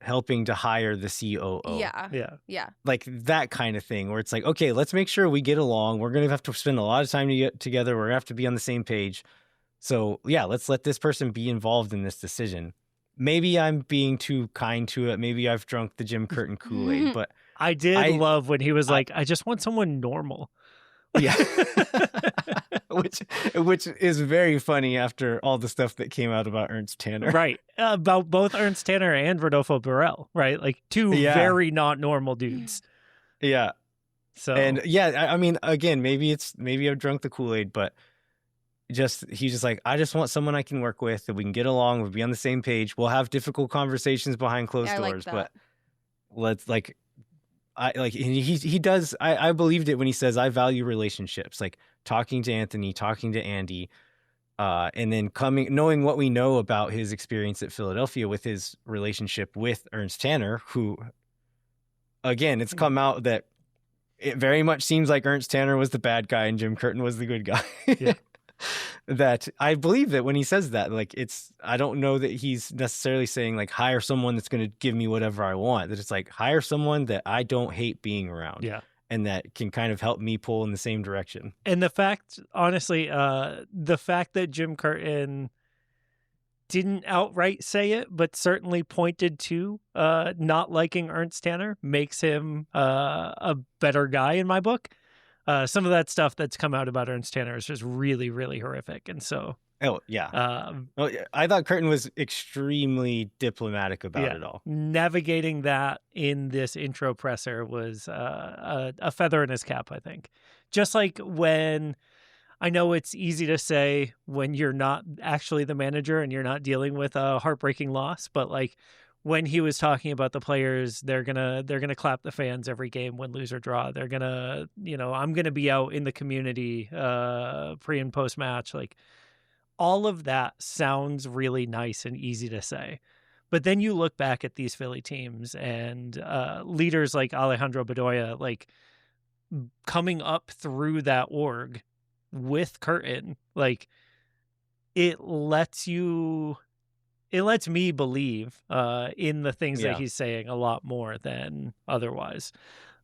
Speaker 1: helping to hire the COO.
Speaker 3: Yeah.
Speaker 4: Yeah.
Speaker 3: Yeah.
Speaker 1: Like that kind of thing where it's like, okay, let's make sure we get along. We're going to have to spend a lot of time together. We're going to have to be on the same page. So yeah, let's let this person be involved in this decision. Maybe I'm being too kind to it. Maybe I've drunk the Jim Curtin Kool-Aid, but
Speaker 4: I did
Speaker 1: I-
Speaker 4: love when he was like, I just want someone normal.
Speaker 1: yeah, which is very funny after all the stuff that came out about Ernst Tanner.
Speaker 4: Right. About both Ernst Tanner and Rodolfo Burrell, right? Like two
Speaker 1: Yeah.
Speaker 4: very not normal dudes.
Speaker 1: Yeah.
Speaker 4: So
Speaker 1: And yeah, I mean, again, maybe I've drunk the Kool-Aid, but he's just like, I just want someone I can work with, that we can get along, we'll be on the same page. We'll have difficult conversations behind closed
Speaker 3: Yeah, I like
Speaker 1: doors,
Speaker 3: that.
Speaker 1: but let's like, he does. I believed it when he says, I value relationships, like talking to Anthony, talking to Andy, and then knowing what we know about his experience at Philadelphia with his relationship with Ernst Tanner, who, again, it's come out that it very much seems like Ernst Tanner was the bad guy and Jim Curtin was the good guy.
Speaker 4: Yeah.
Speaker 1: That I believe that when he says that, like, I don't know that he's necessarily saying like hire someone that's going to give me whatever I want. That it's like hire someone that I don't hate being around.
Speaker 4: yeah.
Speaker 1: And that can kind of help me pull in the same direction.
Speaker 4: And the fact, honestly, the fact that Jim Curtin didn't outright say it, but certainly pointed to not liking Ernst Tanner makes him a better guy in my book. Some of that stuff that's come out about Ernst Tanner is just really, really horrific. And so,
Speaker 1: Oh yeah. I thought Curtin was extremely diplomatic about
Speaker 4: Yeah.
Speaker 1: it all.
Speaker 4: navigating that in this intro presser was a feather in his cap, I think. Just like when, I know it's easy to say when you're not actually the manager and you're not dealing with a heartbreaking loss, but like when he was talking about the players, they're gonna clap the fans every game, win, lose, or draw. They're gonna, I'm gonna be out in the community pre and post match. Like all of that sounds really nice and easy to say. But then you look back at these Philly teams and leaders like Alejandro Bedoya, like coming up through that org with Curtin, like it lets me believe in the things
Speaker 1: Yeah.
Speaker 4: that he's saying a lot more than otherwise.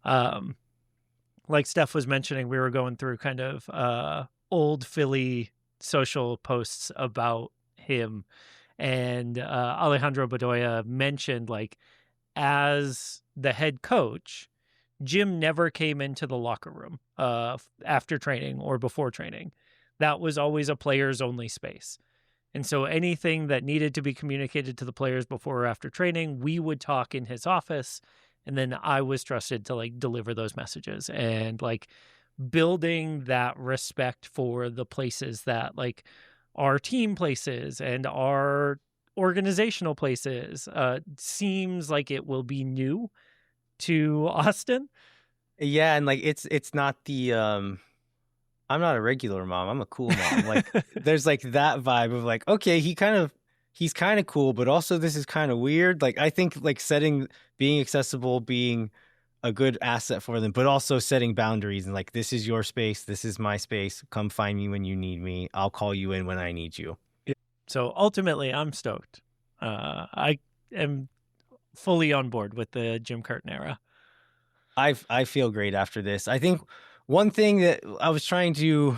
Speaker 4: Like Steph was mentioning, we were going through kind of old Philly social posts about him, and Alejandro Bedoya mentioned, like, as the head coach, Jim never came into the locker room after training or before training. that was always a players only space. And so anything that needed to be communicated to the players before or after training, we would talk in his office. And then I was trusted to like deliver those messages and like building that respect for the places that like our team places and our organizational places seems like it will be new to Austin.
Speaker 1: Yeah, and like it's not the I'm not a regular mom, I'm a cool mom. Like there's like that vibe of like, okay, he's kind of cool, but also this is kind of weird. Like I think like being accessible, being a good asset for them, but also setting boundaries and like, this is your space, this is my space. Come find me when you need me. I'll call you in when I need you.
Speaker 4: So ultimately, I'm stoked. I am fully on board with the Jim Curtin era.
Speaker 1: I feel great after this. I think one thing that I was trying to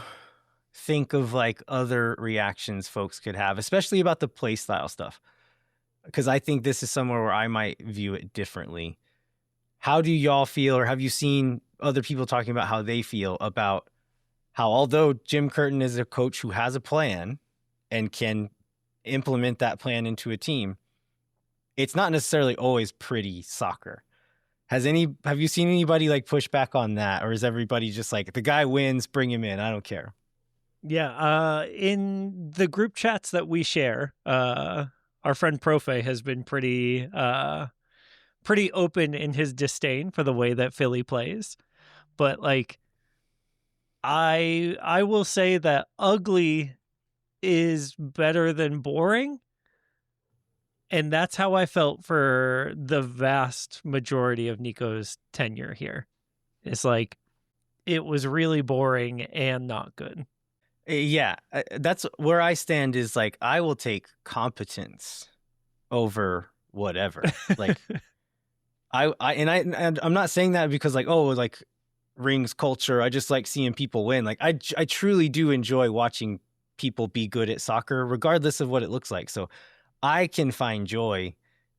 Speaker 1: think of like other reactions folks could have, especially about the play style stuff, because I think this is somewhere where I might view it differently. How do y'all feel, or have you seen other people talking about how they feel about how, although Jim Curtin is a coach who has a plan and can implement that plan into a team, it's not necessarily always pretty soccer. Have you seen anybody like push back on that, or is everybody just like, the guy wins, bring him in, I don't care?
Speaker 4: Yeah, in the group chats that we share, our friend Profe has been pretty open in his disdain for the way that Philly plays. But like I will say that ugly is better than boring. And that's how I felt for the vast majority of Nico's tenure here. It's like it was really boring and not good.
Speaker 1: Yeah, that's where I stand, is like, I will take competence over whatever. Like I'm not saying that because like, oh, like rings culture, I just like seeing people win. Like I truly do enjoy watching people be good at soccer regardless of what it looks like. So I can find joy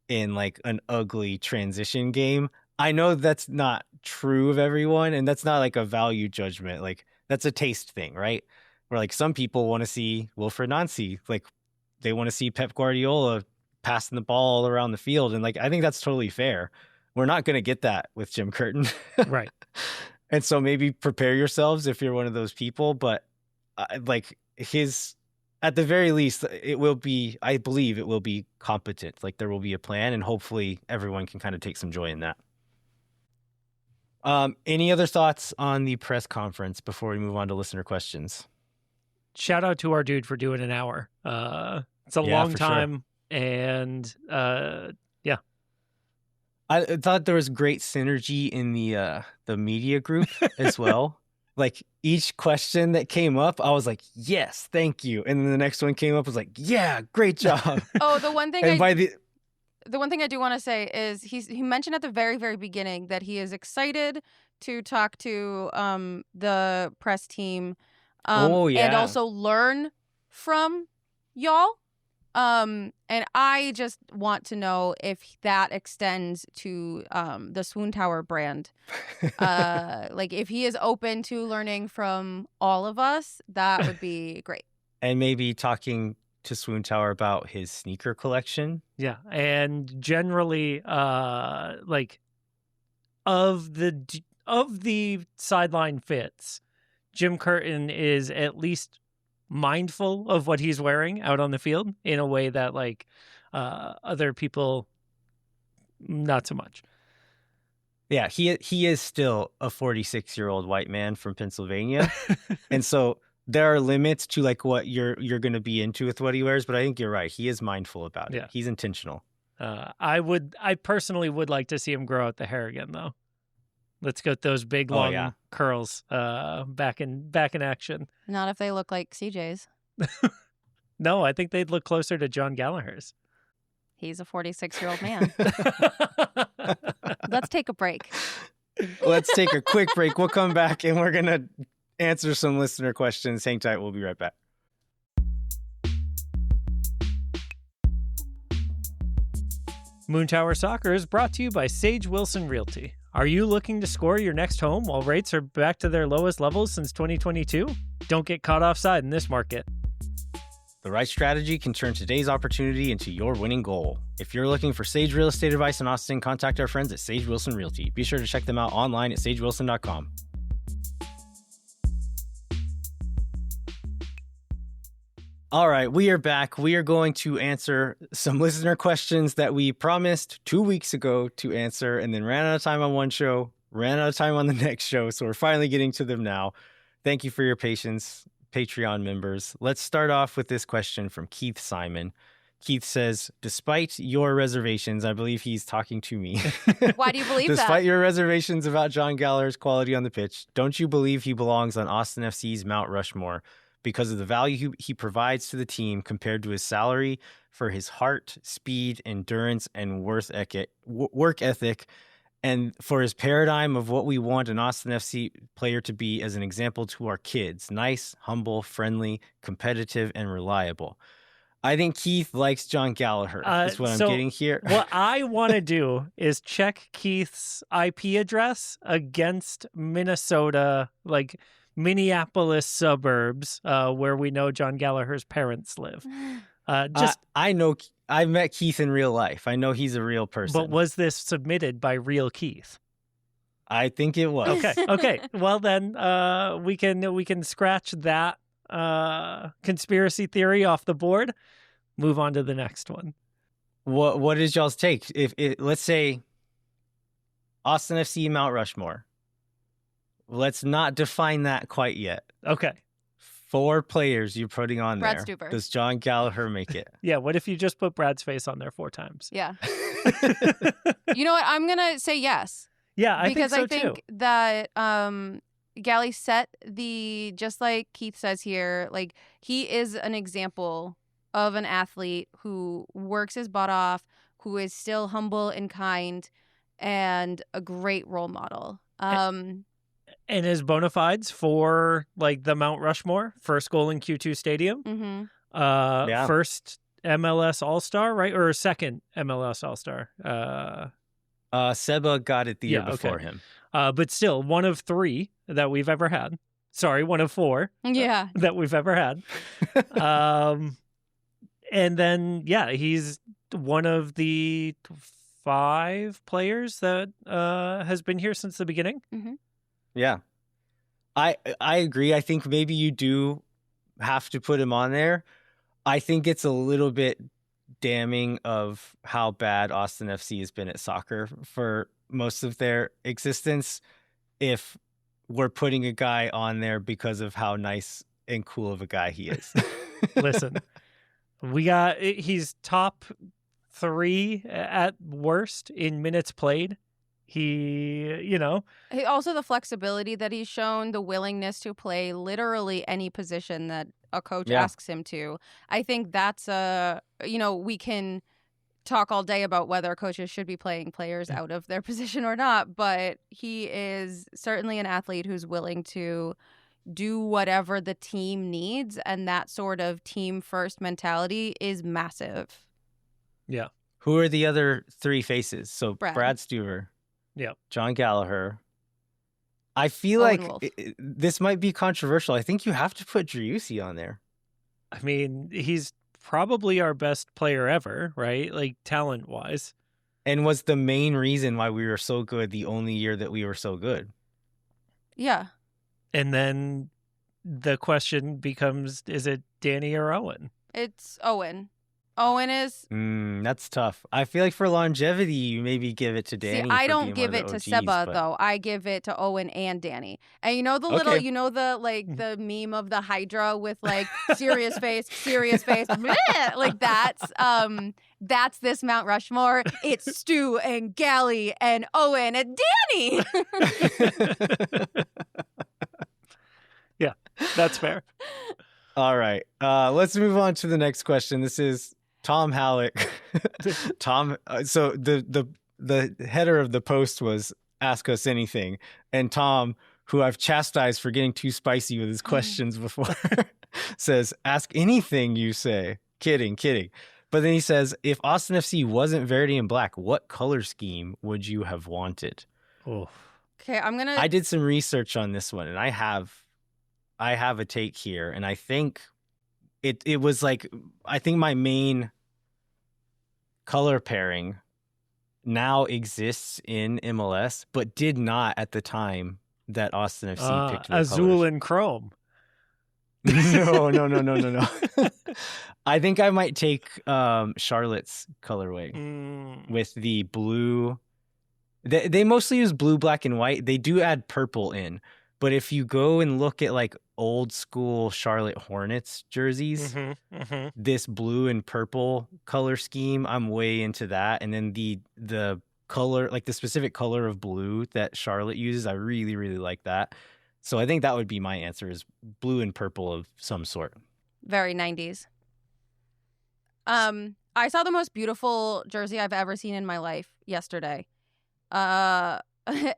Speaker 1: in like an ugly transition game. I know that's not true of everyone, and that's not like a value judgment. Like that's a taste thing, right? Where like some people want to see Wilfried Nancy, like they want to see Pep Guardiola passing the ball all around the field. And like, I think that's totally fair. We're not going to get that with Jim Curtin.
Speaker 4: Right.
Speaker 1: And so maybe prepare yourselves if you're one of those people, but like at the very least, I believe it will be competent. Like there will be a plan, and hopefully everyone can kind of take some joy in that. Any other thoughts on the press conference before we move on to listener questions?
Speaker 4: Shout out to our dude for doing an hour. It's a long time. Sure. And yeah.
Speaker 1: I thought there was great synergy in the media group as well. Like each question that came up, I was like, yes, thank you. And then the next one came up, I was like, yeah, great job.
Speaker 3: Oh, the one thing
Speaker 1: the
Speaker 3: one thing I do want to say is he mentioned at the very, very beginning that he is excited to talk to the press team and also learn from y'all. And I just want to know if that extends to the Swoon Tower brand. Like if he is open to learning from all of us, that would be great.
Speaker 1: And maybe talking to Swoon Tower about his sneaker collection.
Speaker 4: Yeah, and generally, like of the sideline fits, Jim Curtin is at least mindful of what he's wearing out on the field in a way that like other people not so much.
Speaker 1: Yeah, he is still a 46-year-old white man from Pennsylvania. And so there are limits to like what you're going to be into with what he wears, but I think you're right. He is mindful about it.
Speaker 4: Yeah.
Speaker 1: He's intentional.
Speaker 4: I personally would like to see him grow out the hair again though. Let's get those big long curls back in action.
Speaker 3: Not if they look like CJ's.
Speaker 4: No, I think they'd look closer to John Gallagher's.
Speaker 3: He's a 46-year-old man. Let's take a break.
Speaker 1: Let's take a quick break. We'll come back and we're going to answer some listener questions. Hang tight. We'll be right back.
Speaker 4: Moon Tower Soccer is brought to you by Sage Wilson Realty. Are you looking to score your next home while rates are back to their lowest levels since 2022? Don't get caught offside in this market.
Speaker 1: The right strategy can turn today's opportunity into your winning goal. If you're looking for Sage Real Estate advice in Austin, contact our friends at Sage Wilson Realty. Be sure to check them out online at sagewilson.com. All right, we are back. We are going to answer some listener questions that we promised 2 weeks ago to answer and then ran out of time on one show, ran out of time on the next show. So we're finally getting to them now. Thank you for your patience, Patreon members. Let's start off with this question from Keith Simon. Keith says, despite your reservations, I believe he's talking to me.
Speaker 3: Why do you believe
Speaker 1: Despite
Speaker 3: that?
Speaker 1: your reservations about John Gallagher's quality on the pitch, don't you believe he belongs on Austin FC's Mount Rushmore because of the value he provides to the team compared to his salary, for his heart, speed, endurance, and work ethic, and for his paradigm of what we want an Austin FC player to be as an example to our kids: nice, humble, friendly, competitive, and reliable? I think Keith likes John Gallagher. That's what I'm getting here.
Speaker 4: What I want to do is check Keith's IP address against Minnesota, like Minneapolis suburbs, where we know John Gallagher's parents live.
Speaker 1: I know. I've met Keith in real life. I know he's a real person.
Speaker 4: But was this submitted by real Keith?
Speaker 1: I think it was.
Speaker 4: Okay. Well, then we can scratch that conspiracy theory off the board. Move on to the next one.
Speaker 1: What is y'all's take? If let's say Austin FC Mount Rushmore. Let's not define that quite yet.
Speaker 4: Okay.
Speaker 1: 4 players you're putting on
Speaker 3: Brad
Speaker 1: there.
Speaker 3: Stuber.
Speaker 1: Does John Gallagher make it?
Speaker 4: Yeah. What if you just put Brad's face on there 4 times?
Speaker 3: Yeah. You know what? I'm going to say yes.
Speaker 4: Yeah, I
Speaker 3: because
Speaker 4: think so
Speaker 3: I think
Speaker 4: too.
Speaker 3: that Gally set just like Keith says here, like he is an example of an athlete who works his butt off, who is still humble and kind, and a great role model.
Speaker 4: And his bona fides for like the Mount Rushmore, first goal in Q2 Stadium,
Speaker 3: Mm-hmm.
Speaker 4: first MLS All-Star, right? Or second MLS All-Star.
Speaker 1: Seba got it the year before him.
Speaker 4: But still, one of 3 that we've ever had. Sorry, one of 4
Speaker 3: Yeah.
Speaker 4: that we've ever had. And then, he's one of the 5 players that has been here since the beginning.
Speaker 3: Mm-hmm.
Speaker 1: Yeah. I agree. I think maybe you do have to put him on there. I think it's a little bit damning of how bad Austin FC has been at soccer for most of their existence if we're putting a guy on there because of how nice and cool of a guy he is.
Speaker 4: Listen, he's top 3 at worst in minutes played.
Speaker 3: Also the flexibility that he's shown, the willingness to play literally any position that a coach asks him to. I think that's we can talk all day about whether coaches should be playing players out of their position or not, but he is certainly an athlete who's willing to do whatever the team needs, and that sort of team first mentality is massive.
Speaker 4: Yeah.
Speaker 1: Who are the other 3 faces? So Brad Stuver.
Speaker 4: Yeah.
Speaker 1: John Gallagher. I feel
Speaker 3: Owen
Speaker 1: like this might be controversial. I think you have to put Driussi on there.
Speaker 4: I mean, he's probably our best player ever, right? Like talent-wise.
Speaker 1: And was the main reason why we were so good the only year that we were so good.
Speaker 3: Yeah.
Speaker 4: And then the question becomes, is it Danny or Owen?
Speaker 3: It's Owen. Owen is...
Speaker 1: That's tough. I feel like for longevity, you maybe give it to Danny.
Speaker 3: See, I don't give it to Seba, though. I give it to Owen and Danny. And you know the little, the meme of the Hydra with like serious face, bleh, like that's this Mount Rushmore. It's Stu and Gally and Owen and Danny.
Speaker 4: Yeah, that's fair.
Speaker 1: All right. Let's move on to the next question. This is Tom Halleck. Tom. So the header of the post was "Ask Us Anything," and Tom, who I've chastised for getting too spicy with his questions before, says, "Ask anything you say." Kidding. But then he says, "If Austin FC wasn't Verdi and black, what color scheme would you have wanted?"
Speaker 4: Oh,
Speaker 3: Okay, I'm gonna.
Speaker 1: I did some research on this one, and I have a take here, and I think it was like, I think my main color pairing now exists in MLS, but did not at the time that Austin FC picked their
Speaker 4: Azul
Speaker 1: colors.
Speaker 4: and Chrome.
Speaker 1: No. I think I might take Charlotte's colorway with the blue. They mostly use blue, black, and white. They do add purple in, but if you go and look at like old school Charlotte Hornets jerseys, this blue and purple color scheme, I'm way into that. And then the color, like the specific color of blue that Charlotte uses, I really, really like that. So I think that would be my answer, is blue and purple of some sort.
Speaker 3: Very 90s. I saw the most beautiful jersey I've ever seen in my life yesterday. And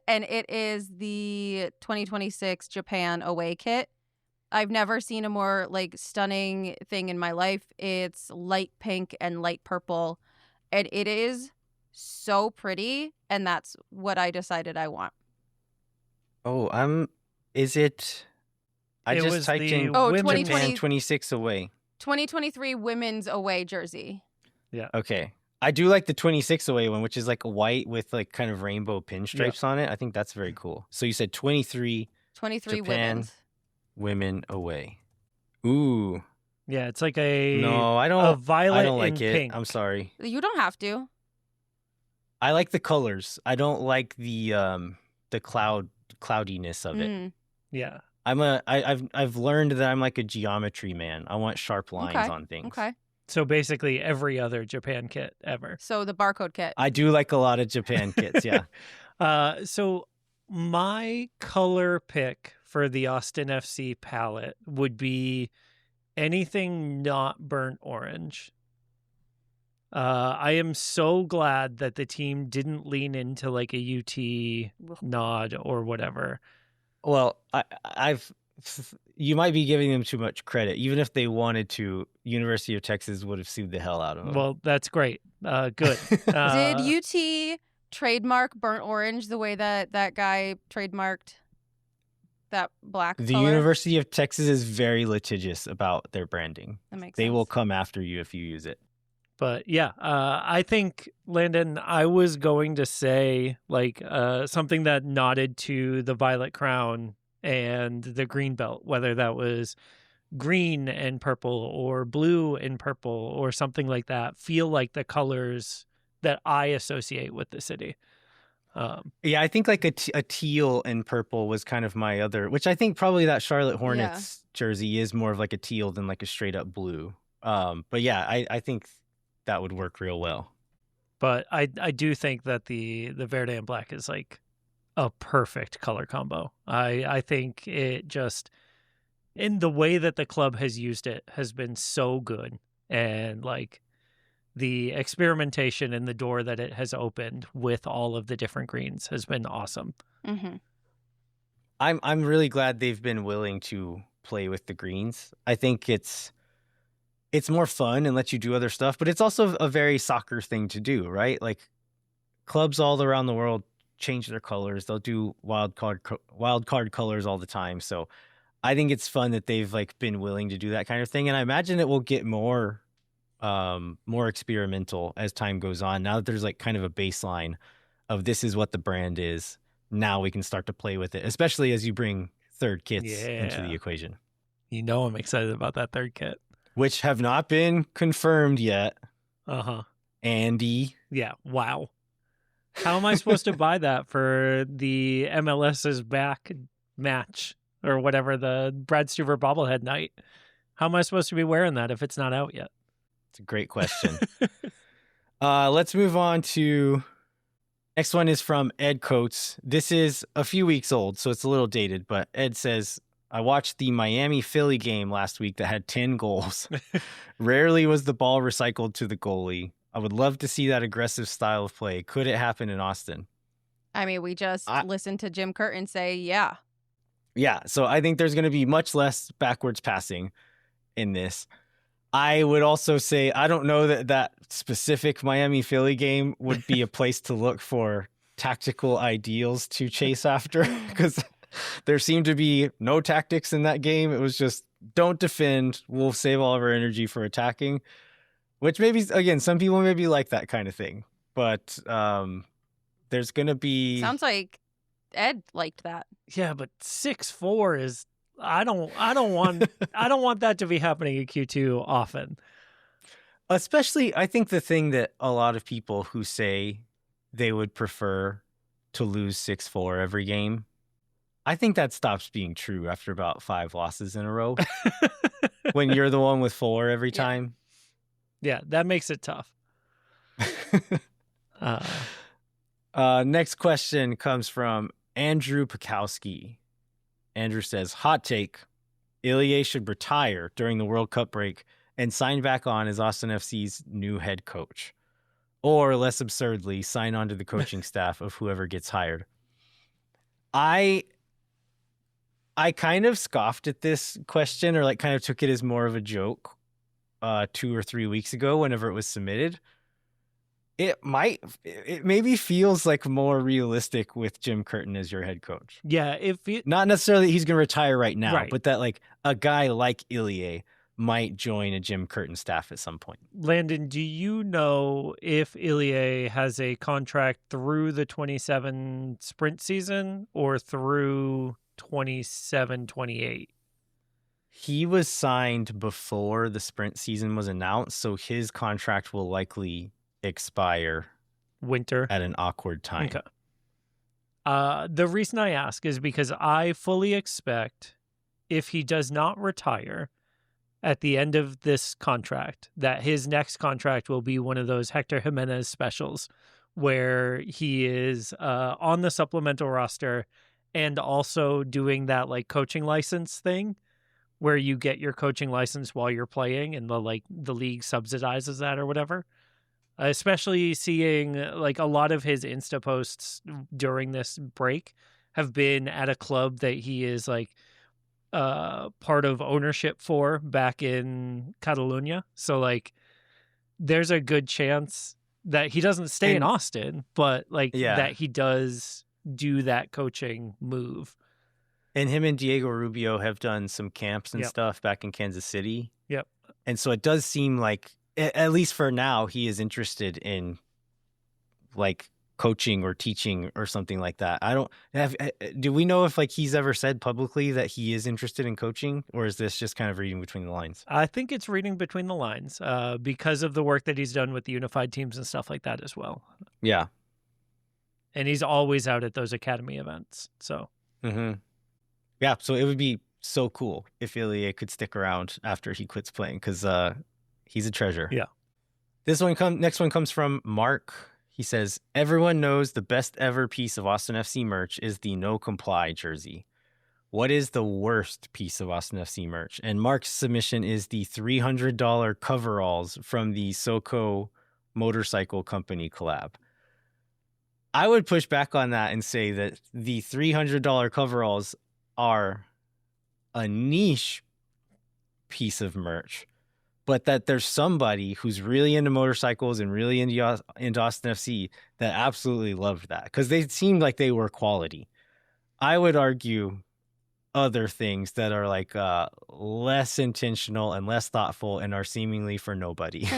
Speaker 3: it is the 2026 Japan away kit. I've never seen a more like stunning thing in my life. It's light pink and light purple, and it is so pretty, and that's what I decided I want.
Speaker 1: Oh, is it? I
Speaker 4: It
Speaker 1: just
Speaker 4: was
Speaker 1: typed
Speaker 4: the
Speaker 1: in
Speaker 3: Oh,
Speaker 4: women-
Speaker 3: 2020
Speaker 1: Japan 26 away.
Speaker 3: 2023 women's away jersey.
Speaker 1: Okay. I do like the 26 away one, which is like white with like kind of rainbow pinstripes on it. I think that's very cool. So you said 23
Speaker 3: 23
Speaker 1: Japan.
Speaker 3: women's.
Speaker 1: women away. Ooh.
Speaker 4: Yeah, it's like a
Speaker 1: No, I
Speaker 4: a
Speaker 1: don't.
Speaker 4: violet
Speaker 1: I don't like
Speaker 4: and
Speaker 1: it.
Speaker 4: pink.
Speaker 1: I'm sorry.
Speaker 3: You don't have to.
Speaker 1: I like the colors. I don't like the cloudiness of it.
Speaker 3: Mm.
Speaker 4: Yeah.
Speaker 1: I've learned that I'm like a geometry man. I want sharp lines
Speaker 3: Okay,
Speaker 1: on things.
Speaker 3: Okay.
Speaker 4: So basically every other Japan kit ever.
Speaker 3: So the barcode kit.
Speaker 1: I do like a lot of Japan kits, yeah.
Speaker 4: So my color pick for the Austin FC palette would be anything not burnt orange. I am so glad that the team didn't lean into like a UT nod or whatever.
Speaker 1: Well, you might be giving them too much credit. Even if they wanted to, University of Texas would have sued the hell out of them.
Speaker 4: Well, that's great. Good.
Speaker 3: Did UT trademark burnt orange the way that guy trademarked that black
Speaker 1: the
Speaker 3: color?
Speaker 1: University of Texas is very litigious about their branding.
Speaker 3: That makes
Speaker 1: They
Speaker 3: sense.
Speaker 1: will come after you if you use it.
Speaker 4: But yeah, I think, Landon, I was going to say like something that nodded to the Violet Crown and the green belt, whether that was green and purple or blue and purple or something like that, feel like the colors that I associate with the city.
Speaker 1: Yeah, I think like a teal and purple was kind of my other, which I think probably that Charlotte Hornets jersey is more of like a teal than like a straight up blue. But yeah, I think that would work real well.
Speaker 4: But I do think that the Verde and black is like a perfect color combo. I think it just, in the way that the club has used it, has been so good. And like the experimentation and the door that it has opened with all of the different greens has been awesome.
Speaker 3: Mm-hmm.
Speaker 1: I'm really glad they've been willing to play with the greens. I think it's more fun and lets you do other stuff, but it's also a very soccer thing to do, right? Like clubs all around the world change their colors. They'll do wild card colors all the time. So I think it's fun that they've like been willing to do that kind of thing. And I imagine it will get more experimental as time goes on. Now that there's like kind of a baseline of this is what the brand is, now we can start to play with it, especially as you bring third kits into the equation.
Speaker 4: You know I'm excited about that third kit.
Speaker 1: Which have not been confirmed yet.
Speaker 4: Uh-huh.
Speaker 1: Andy.
Speaker 4: Yeah. Wow. How am I supposed to buy that for the MLS's back match or whatever, the Brad Stuver bobblehead night? How am I supposed to be wearing that if it's not out yet?
Speaker 1: It's a great question. Let's move on to next one is from Ed Coates. This is a few weeks old, so it's a little dated, but Ed says, I watched the Miami-Philly game last week that had 10 goals. Rarely was the ball recycled to the goalie. I would love to see that aggressive style of play. Could it happen in Austin?
Speaker 3: I mean, we just listened to Jim Curtin say, yeah.
Speaker 1: Yeah, so I think there's going to be much less backwards passing in this. I would also say I don't know that specific Miami-Philly game would be a place to look for tactical ideals to chase after, because there seemed to be no tactics in that game. It was just, don't defend. We'll save all of our energy for attacking, which maybe, again, some people maybe like that kind of thing. But there's going to be...
Speaker 3: Sounds like Ed liked that.
Speaker 4: Yeah, but 6-4 is... I don't want that to be happening in Q2 often.
Speaker 1: Especially, I think the thing that a lot of people who say they would prefer to lose 6-4 every game, I think that stops being true after about 5 losses in a row. When you're the one with 4 every time.
Speaker 4: Yeah, that makes it tough.
Speaker 1: Next question comes from Andrew Pekowski. Andrew says, hot take, Ilya should retire during the World Cup break and sign back on as Austin FC's new head coach. Or, less absurdly, sign on to the coaching staff of whoever gets hired. I kind of scoffed at this question, or like kind of took it as more of a joke 2 or 3 weeks ago whenever it was submitted. It maybe feels like more realistic with Jim Curtin as your head coach.
Speaker 4: Yeah,
Speaker 1: not necessarily he's going to retire right now,
Speaker 4: right,
Speaker 1: but that like a guy like Ilya might join a Jim Curtin staff at some point.
Speaker 4: Landon, do you know if Ilya has a contract through the 27 sprint season or through 27-28?
Speaker 1: He was signed before the sprint season was announced, so his contract will likely expire
Speaker 4: winter
Speaker 1: at an awkward time.
Speaker 4: Okay. The reason I ask is because I fully expect if he does not retire at the end of this contract, that his next contract will be one of those Hector Jimenez specials where he is on the supplemental roster and also doing that like coaching license thing where you get your coaching license while you're playing and the league subsidizes that or whatever. Especially seeing like a lot of his Insta posts during this break have been at a club that he is like part of ownership for back in Catalonia. So like there's a good chance that he doesn't stay in Austin, but that he does do that coaching move.
Speaker 1: And him and Diego Rubio have done some camps and stuff back in Kansas City.
Speaker 4: Yep. And
Speaker 1: so it does seem like, at least for now, he is interested in like coaching or teaching or something like that. Do we know if like he's ever said publicly that he is interested in coaching, or is this just kind of reading between the lines?
Speaker 4: I think it's reading between the lines because of the work that he's done with the unified teams and stuff like that as well.
Speaker 1: Yeah.
Speaker 4: And he's always out at those academy events. So,
Speaker 1: yeah. So it would be so cool if Ilya could stick around after he quits playing, because he's a treasure.
Speaker 4: Yeah.
Speaker 1: Next one comes from Mark. He says, everyone knows the best ever piece of Austin FC merch is the No Comply jersey. What is the worst piece of Austin FC merch? And Mark's submission is the $300 coveralls from the SoCo Motorcycle Company collab. I would push back on that and say that the $300 coveralls are a niche piece of merch, but that there's somebody who's really into motorcycles and really into Austin FC that absolutely loved that because they seemed like they were quality. I would argue other things that are like less intentional and less thoughtful and are seemingly for nobody.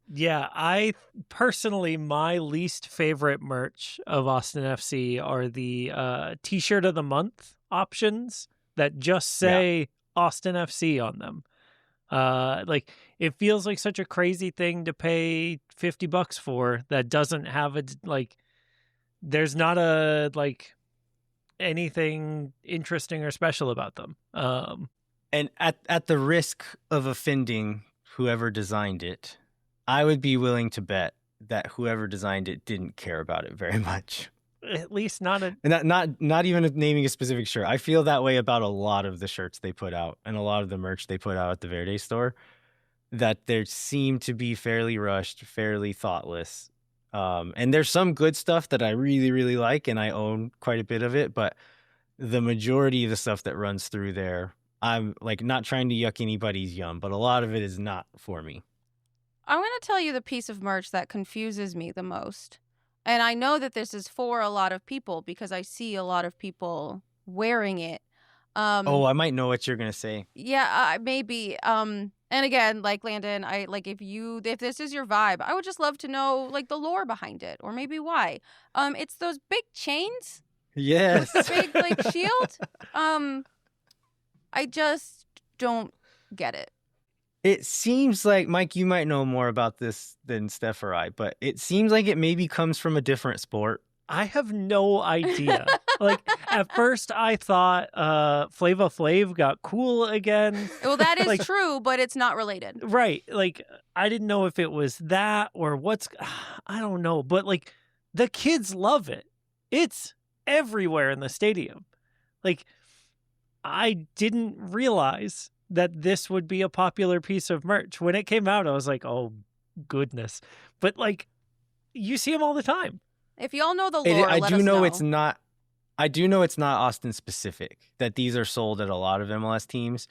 Speaker 4: Yeah, I personally, my least favorite merch of Austin FC are the T-shirt of the month options that just say Austin FC on them. Like it feels like such a crazy thing to pay $50 for that doesn't have there's not a anything interesting or special about them.
Speaker 1: And at the risk of offending whoever designed it, I would be willing to bet that whoever designed it didn't care about it very much.
Speaker 4: At least not
Speaker 1: even naming a specific shirt. I feel that way about a lot of the shirts they put out and a lot of the merch they put out at the Verde store, that they seem to be fairly rushed, fairly thoughtless. And there's some good stuff that I really, really like, and I own quite a bit of it, but the majority of the stuff that runs through there, I'm like not trying to yuck anybody's yum, but a lot of it is not for me.
Speaker 3: I'm going to tell you the piece of merch that confuses me the most. And I know that this is for a lot of people because I see a lot of people wearing it.
Speaker 1: I might know what you're gonna say.
Speaker 3: Yeah, maybe. And again, like Landon, I like if this is your vibe, I would just love to know like the lore behind it, or maybe why. It's those big chains
Speaker 1: Yes.
Speaker 3: with the big like shield. I just don't get it.
Speaker 1: It seems like, Mike, you might know more about this than Steph or I, but it seems like it maybe comes from a different sport.
Speaker 4: I have no idea. Like, at first I thought Flava Flav got cool again.
Speaker 3: Well, that is
Speaker 4: Like-
Speaker 3: true, but it's not related.
Speaker 4: Right. Like, I didn't know if it was that or I don't know. But, like, the kids love it. It's everywhere in the stadium. Like, I didn't realize that this would be a popular piece of merch. When it came out, I was like, oh, goodness. But, like, you see them all the time.
Speaker 3: If y'all know the lore,
Speaker 1: I
Speaker 3: let
Speaker 1: do
Speaker 3: us
Speaker 1: know
Speaker 3: know.
Speaker 1: it's not. I do know it's not Austin specific. That these are sold at a lot of MLS teams,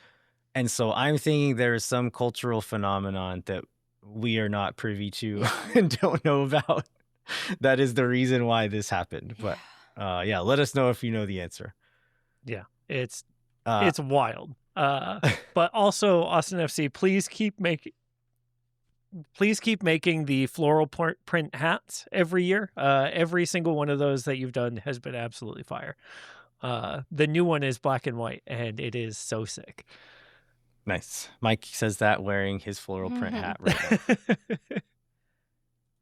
Speaker 1: and so I'm thinking there is some cultural phenomenon that we are not privy to and don't know about. That is the reason why this happened. But yeah, let us know if you know the answer.
Speaker 4: Yeah, it's
Speaker 1: Uh,
Speaker 4: wild. But also, Austin FC, please keep making the floral print hats every year. Every single one of those that you've done has been absolutely fire. The new one is black and white, and it is so sick.
Speaker 1: Nice. Mike says that wearing his floral print hat right now.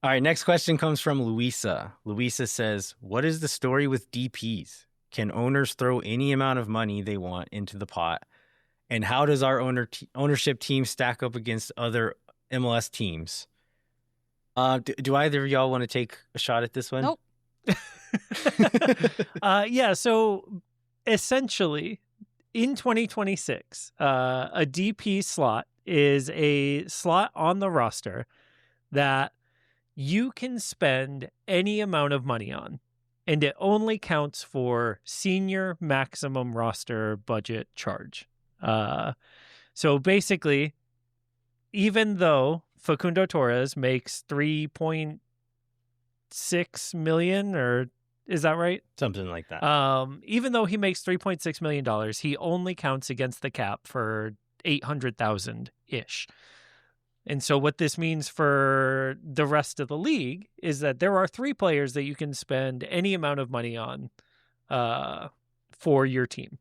Speaker 1: All right, next question comes from Luisa. Luisa says, what is the story with DPs? Can owners throw any amount of money they want into the pot? And how does our ownership team stack up against other MLS teams? Do either of y'all want to take a shot at this one?
Speaker 3: Nope.
Speaker 4: Yeah, so essentially, in 2026, a DP slot is a slot on the roster that you can spend any amount of money on, and it only counts for senior maximum roster budget charge. So basically, even though Facundo Torres makes $3.6 million, or is that right?
Speaker 1: Something like that.
Speaker 4: Even though he makes $3.6 million, he only counts against the cap for 800,000 ish. And so what this means for the rest of the league is that there are 3 players that you can spend any amount of money on for your team.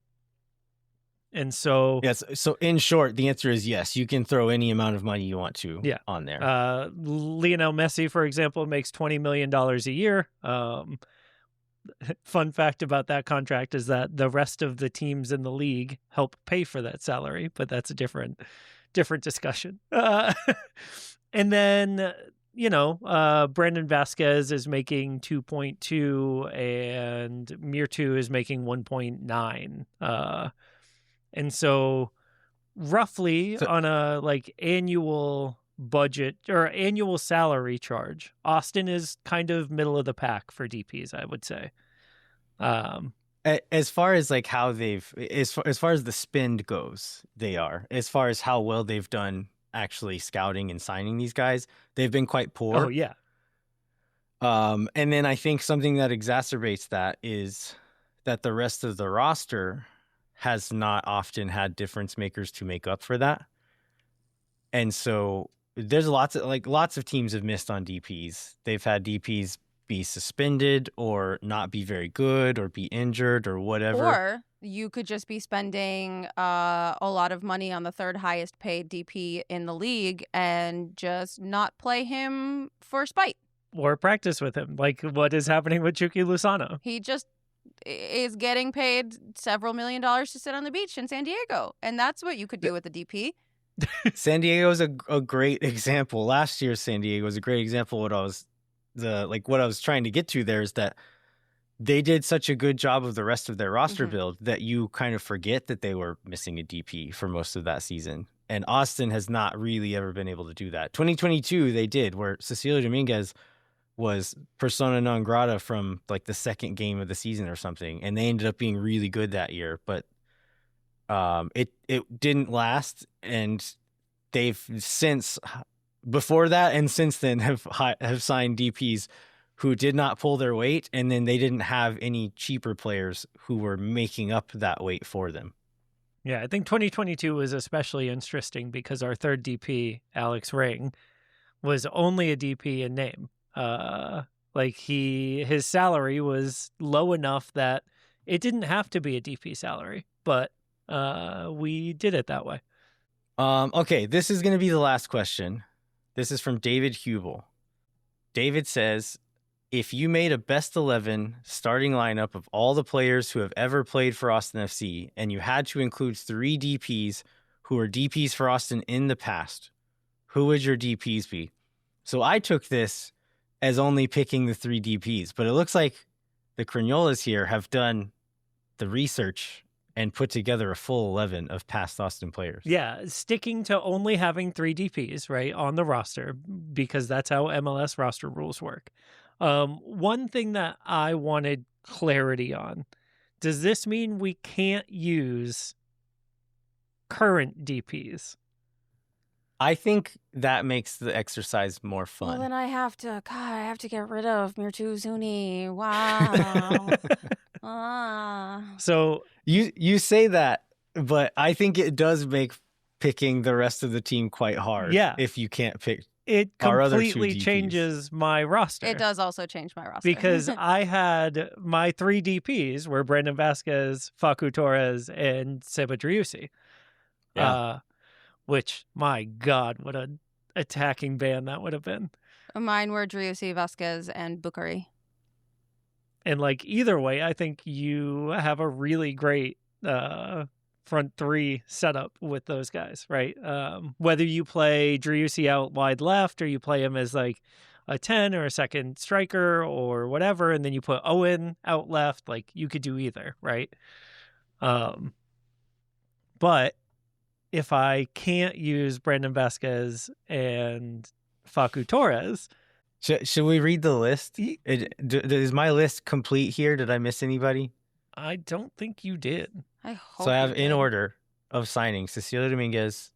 Speaker 4: And so
Speaker 1: Yes. So in short, the answer is yes. You can throw any amount of money you want to on there.
Speaker 4: Lionel Messi, for example, makes $20 million a year. Fun fact about that contract is that the rest of the teams in the league help pay for that salary, but that's a different discussion. And then, Brandon Vasquez is making 2.2 and Mirtu is making 1.9. And so roughly on a like annual budget or annual salary charge, Austin is kind of middle of the pack for DPs, I would say.
Speaker 1: As far as like how as far as the spend goes, they are. As far as how well they've done actually scouting and signing these guys, they've been quite poor.
Speaker 4: Oh yeah.
Speaker 1: And then I think something that exacerbates that is that the rest of the roster has not often had difference makers to make up for that. And so there's lots of teams have missed on DPs. They've had DPs be suspended or not be very good or be injured or whatever.
Speaker 3: Or you could just be spending a lot of money on the third highest paid DP in the league and just not play him for spite.
Speaker 4: Or practice with him, like what is happening with Chucky Lozano.
Speaker 3: He just is getting paid several $1 million to sit on the beach in San Diego. And that's what you could do with a DP.
Speaker 1: San Diego is a great example. Last year, San Diego was a great example. What I was trying to get to there is that they did such a good job of the rest of their roster build that you kind of forget that they were missing a DP for most of that season. And Austin has not really ever been able to do that. 2022, they did, where Cecilio Dominguez was persona non grata from like the second game of the season or something. And they ended up being really good that year. But it didn't last. And they've since, before that and since then, have signed DPs who did not pull their weight, and then they didn't have any cheaper players who were making up that weight for them.
Speaker 4: Yeah, I think 2022 was especially interesting because our third DP, Alex Ring, was only a DP in name. His salary was low enough that it didn't have to be a DP salary, but we did it that way.
Speaker 1: Okay, this is going to be the last question. This is from David Hubel. David says, if you made a best 11 starting lineup of all the players who have ever played for Austin FC, and you had to include 3 DPs who were DPs for Austin in the past, who would your DPs be? So I took this as only picking the 3 DPs, but it looks like the Crignolas here have done the research and put together a full 11 of past Austin players.
Speaker 4: Yeah, sticking to only having 3 DPs, right, on the roster, because that's how MLS roster rules work. One thing that I wanted clarity on, does this mean we can't use current DPs?
Speaker 1: I think that makes the exercise more fun.
Speaker 3: Well, then I have to get rid of Mirtu Zuni. Wow.
Speaker 4: So
Speaker 1: you say that, but I think it does make picking the rest of the team quite hard.
Speaker 4: Yeah.
Speaker 1: If you can't pick
Speaker 4: it
Speaker 1: our other 2
Speaker 4: completely
Speaker 1: DPs.
Speaker 4: changes my roster.
Speaker 3: It does also change my roster.
Speaker 4: Because I had my 3 DPs were Brandon Vasquez, Facu Torres, and Seba Driussi.
Speaker 1: Yeah.
Speaker 4: Which, my God, what an attacking band that would have been.
Speaker 3: Mine were Driussi, Vasquez, and Bukhari.
Speaker 4: And like either way, I think you have a really great front 3 setup with those guys, right? Whether you play Driussi out wide left or you play him as like a 10 or a second striker or whatever, and then you put Owen out left, like you could do either, right? But if I can't use Brandon Vasquez and Facu Torres...
Speaker 1: Should we read the list? Is my list complete here? Did I miss anybody?
Speaker 4: I don't think you did.
Speaker 3: I hope
Speaker 1: So I have
Speaker 3: you
Speaker 1: in
Speaker 3: did.
Speaker 1: order of signings, Cecilio Dominguez,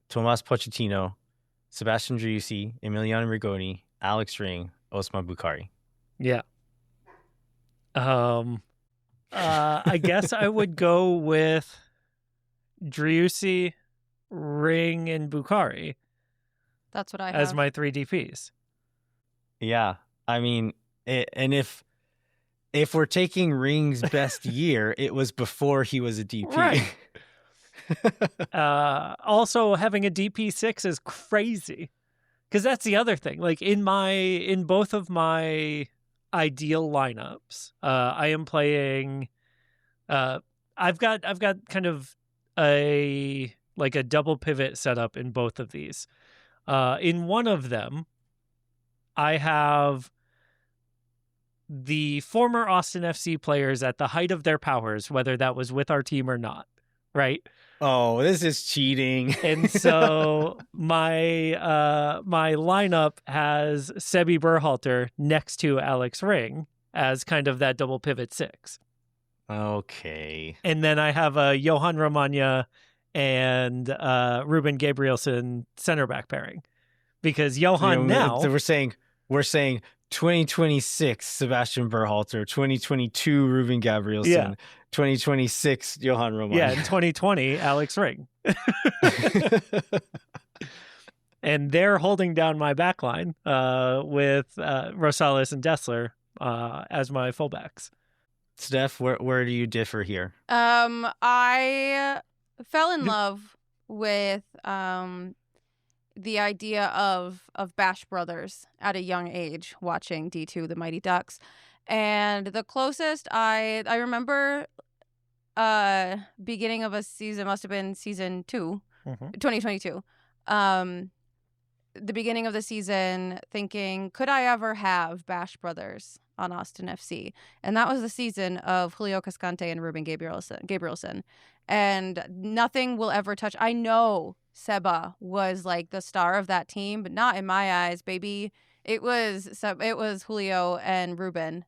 Speaker 1: Tomas Pochettino, Sebastian Driussi, Emiliano Rigoni, Alex Ring, Osman Bukhari.
Speaker 4: Yeah. I guess I would go with Driussi, Ring, and Bukhari
Speaker 3: That's what I have.
Speaker 4: as my 3 DPs.
Speaker 1: Yeah, I mean, and if we're taking Ring's best year, it was before he was a DP.
Speaker 4: Right. Also, having a DP6 is crazy, because that's the other thing. Like in both of my ideal lineups, I am playing. I've got kind of a double pivot setup in both of these. In one of them, I have the former Austin FC players at the height of their powers, whether that was with our team or not, right?
Speaker 1: Oh, this is cheating.
Speaker 4: And so my lineup has Sebi Berhalter next to Alex Ring as kind of that double pivot 6.
Speaker 1: Okay.
Speaker 4: And then I have a Johan Romagna and Ruben Gabrielson center back pairing, because Johan
Speaker 1: So we're saying 2026 Sebastian Berhalter, 2022 Ruben Gabrielson,
Speaker 4: Yeah.
Speaker 1: 2026 Johan Roman.
Speaker 4: Yeah, in 2020, Alex Ring. And they're holding down my back line with Rosales and Dessler as my fullbacks.
Speaker 1: Steph, where do you differ here?
Speaker 3: I fell in love with the idea of Bash Brothers at a young age, watching D2 The Mighty Ducks. And the closest I remember beginning of a season, must have been season 2, 2022. The beginning of the season, thinking, could I ever have Bash Brothers on Austin FC? And that was the season of Julio Cascante and Ruben Gabrielson. And nothing will ever touch. I know Seba was like the star of that team, but not in my eyes, baby. It was Julio and Ruben.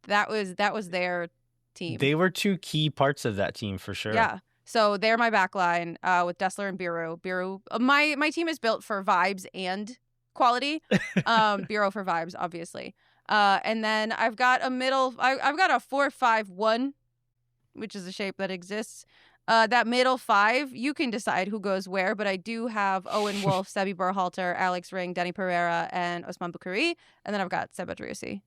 Speaker 3: That was their team.
Speaker 1: They were 2 key parts of that team for sure.
Speaker 3: Yeah. So they're my back line with Dessler and Biru. My team is built for vibes and quality. Bureau for vibes, obviously. And then I've got a middle. I've got a 4-5-1, which is a shape that exists. That middle five, you can decide who goes where, but I do have Owen Wolf, Sebi Berhalter, Alex Ring, Danny Pereira, and Osman Bukhari, and then I've got Seba Driussi.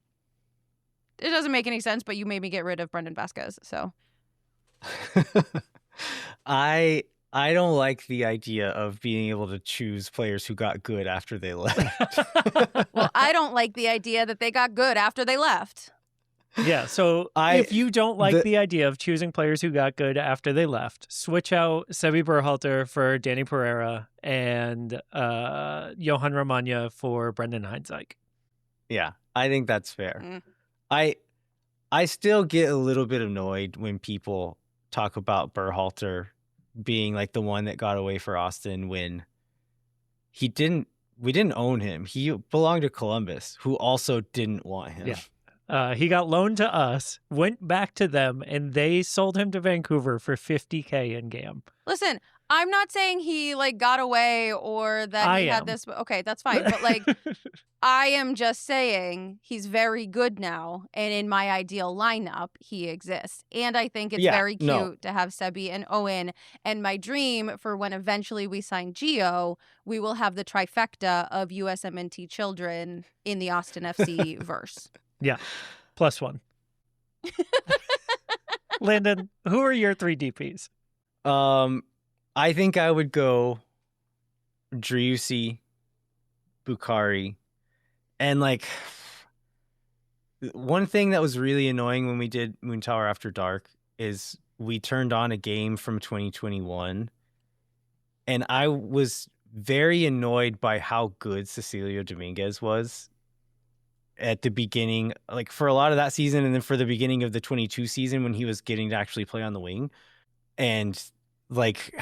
Speaker 3: It doesn't make any sense, but you made me get rid of Brendan Vasquez, so.
Speaker 1: I don't like the idea of being able to choose players who got good after they left.
Speaker 3: Well, I don't like the idea that they got good after they left.
Speaker 4: Yeah, so if you don't like the idea of choosing players who got good after they left, switch out Sebi Berhalter for Danny Pereira and Johan Romagna for Brendan Heinzike.
Speaker 1: Yeah, I think that's fair. I still get a little bit annoyed when people talk about Berhalter being like the one that got away for Austin when we didn't own him. He belonged to Columbus, who also didn't want him.
Speaker 4: Yeah. He got loaned to us, went back to them, and they sold him to Vancouver for $50K in GAM.
Speaker 3: Listen, I'm not saying he like got away or that he had this. Okay, that's fine. But like, I am just saying he's very good now, and in my ideal lineup, he exists. And I think it's very cute to have Sebi and Owen. And my dream for when eventually we sign Gio, we will have the trifecta of USMNT children in the Austin FC verse.
Speaker 4: Yeah, +1. Landon, who are your 3 DPs?
Speaker 1: I think I would go Driussi, Bukhari, and like one thing that was really annoying when we did Moon Tower After Dark is we turned on a game from 2021, and I was very annoyed by how good Cecilio Dominguez was at the beginning, like for a lot of that season, and then for the beginning of the 22 season when he was getting to actually play on the wing. And like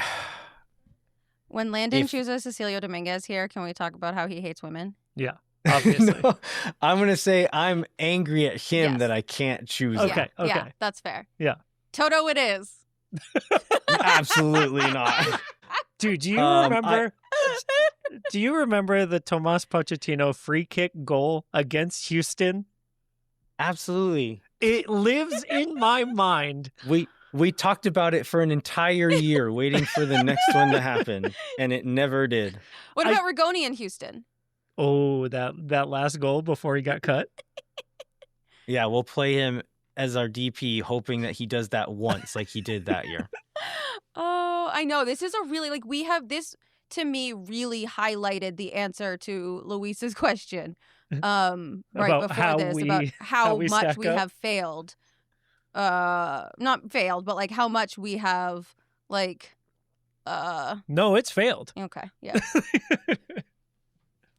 Speaker 3: when Landon chooses Cecilio Dominguez here, can we talk about how he hates women?
Speaker 4: Yeah, obviously.
Speaker 1: No, I'm going to say I'm angry at him that I can't choose him.
Speaker 4: Okay.
Speaker 3: Yeah, that's fair.
Speaker 4: Yeah.
Speaker 3: Toto it is.
Speaker 1: Absolutely not.
Speaker 4: Dude, do you remember? Do you remember the Tomas Pochettino free kick goal against Houston?
Speaker 1: Absolutely.
Speaker 4: It lives in my mind.
Speaker 1: We talked about it for an entire year, waiting for the next one to happen, and it never did.
Speaker 3: What about Rigoni in Houston?
Speaker 4: Oh, that last goal before he got cut?
Speaker 1: Yeah, we'll play him as our DP, hoping that he does that once like he did that year.
Speaker 3: Oh, I know. This is a really, like, we have this, to me, really highlighted the answer to Luis's question right
Speaker 4: about
Speaker 3: before this, about how much we have failed. Not failed, but like how much we have, like,
Speaker 4: No, it's failed.
Speaker 3: Okay, yeah.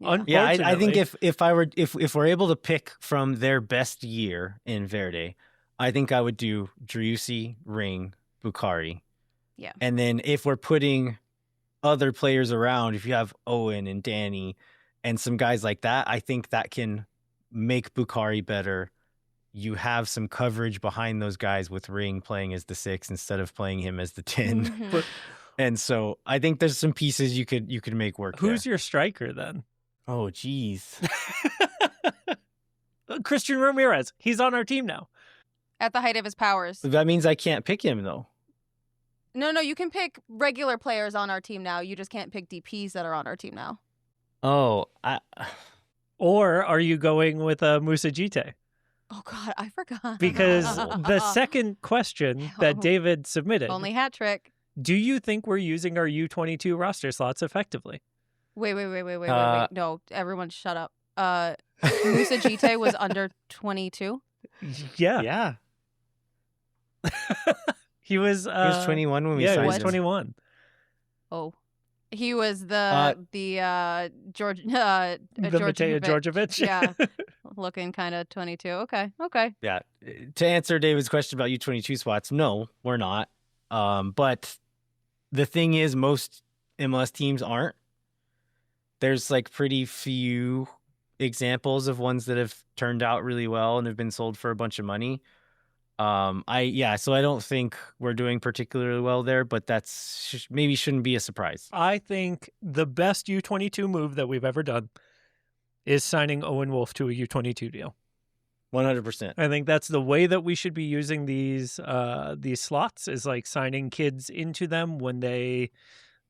Speaker 1: Yeah, I think if we're able to pick from their best year in Verde, I think I would do Driussi, Ring, Bukhari.
Speaker 3: Yeah.
Speaker 1: And then if we're putting other players around, if you have Owen and Danny and some guys like that, I think that can make Bukhari better. You have some coverage behind those guys with Ring playing as the 6 instead of playing him as the 10.
Speaker 3: Mm-hmm.
Speaker 1: And so I think there's some pieces you could make work.
Speaker 4: Who's your striker then?
Speaker 1: Oh, geez.
Speaker 4: Christian Ramirez. He's on our team now.
Speaker 3: At the height of his powers.
Speaker 1: That means I can't pick him, though.
Speaker 3: No, you can pick regular players on our team now. You just can't pick DPs that are on our team now.
Speaker 1: Oh,
Speaker 4: Or are you going with Musa Jite?
Speaker 3: Oh, God, I forgot.
Speaker 4: Because the second question that David submitted.
Speaker 3: Only hat trick.
Speaker 4: Do you think we're using our U22 roster slots effectively?
Speaker 3: Wait. No, everyone shut up. Musa Jite was under 22?
Speaker 4: Yeah.
Speaker 1: Yeah.
Speaker 4: He was
Speaker 1: 21 when we signed him.
Speaker 4: He was 21.
Speaker 3: Oh. He was the George Georgievich.
Speaker 4: Yeah.
Speaker 3: Looking kind of 22. Okay.
Speaker 1: Yeah. To answer David's question about U22 spots, no, we're not. But the thing is, most MLS teams aren't. There's like pretty few examples of ones that have turned out really well and have been sold for a bunch of money. So I don't think we're doing particularly well there, but that's maybe shouldn't be a surprise.
Speaker 4: I think the best U22 move that we've ever done is signing Owen Wolf to a U22 deal.
Speaker 1: 100%.
Speaker 4: I think that's the way that we should be using these slots, is like signing kids into them when they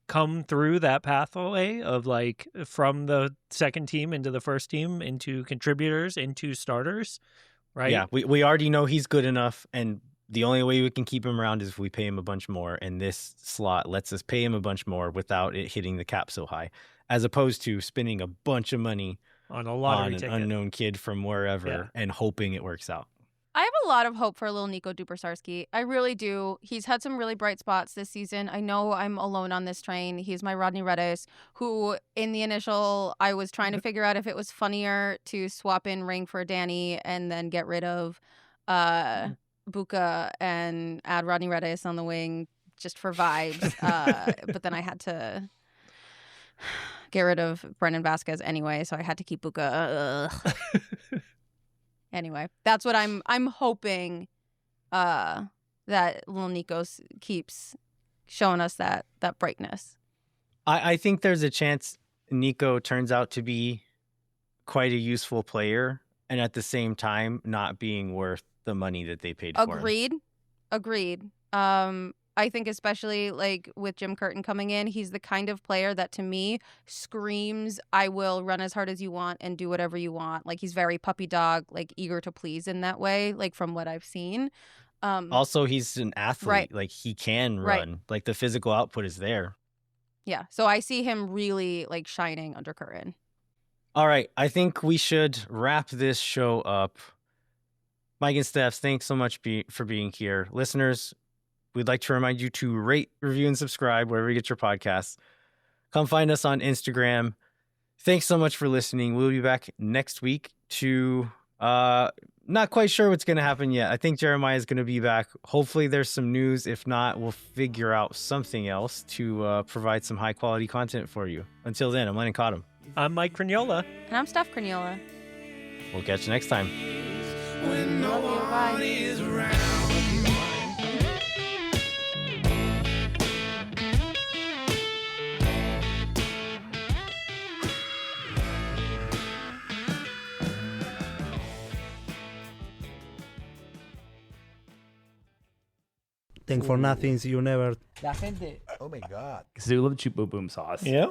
Speaker 4: come through that pathway of like from the second team into the first team, into contributors, into starters, right?
Speaker 1: Yeah, we already know he's good enough, and the only way we can keep him around is if we pay him a bunch more, and this slot lets us pay him a bunch more without it hitting the cap so high, as opposed to spending a bunch of money
Speaker 4: on a lottery
Speaker 1: on an
Speaker 4: ticket.
Speaker 1: unknown kid from wherever
Speaker 4: Yeah.
Speaker 1: and hoping it works out.
Speaker 3: I have a lot of hope for little Nico Dupersarski. I really do. He's had some really bright spots this season. I know I'm alone on this train. He's my Rodney Redis, who in the initial, I was trying to figure out if it was funnier to swap in Ring for Danny and then get rid of Buka and add Rodney Redis on the wing just for vibes. But then I had to get rid of Brendan Vasquez anyway, so I had to keep Buka. Anyway, that's what I'm hoping that little Nico keeps showing us that brightness.
Speaker 1: I think there's a chance Nico turns out to be quite a useful player, and at the same time not being worth the money that they paid for him.
Speaker 3: Agreed. I think especially like with Jim Curtin coming in, he's the kind of player that to me screams, I will run as hard as you want and do whatever you want. Like he's very puppy dog, like eager to please in that way, like from what I've seen.
Speaker 1: Also, he's an athlete.
Speaker 3: Right.
Speaker 1: Like he can run.
Speaker 3: Right.
Speaker 1: Like the physical output is there.
Speaker 3: Yeah. So I see him really like shining under Curtin.
Speaker 1: All right. I think we should wrap this show up. Mike and Steph, thanks so much for being here. Listeners, we'd like to remind you to rate, review, and subscribe wherever you get your podcasts. Come find us on Instagram. Thanks so much for listening. We'll be back next week to not quite sure what's going to happen yet. I think Jeremiah is going to be back. Hopefully there's some news. If not, we'll figure out something else to provide some high quality content for you. Until then, I'm Landon Cottom.
Speaker 4: I'm Mike Cragnola.
Speaker 3: And I'm Steph Cragnola.
Speaker 1: We'll catch you next time.
Speaker 3: When no one is around.
Speaker 6: Thank for nothings you never.
Speaker 7: La gente. Oh my God.
Speaker 2: Zula Chupa Boom Sauce.
Speaker 4: Yeah.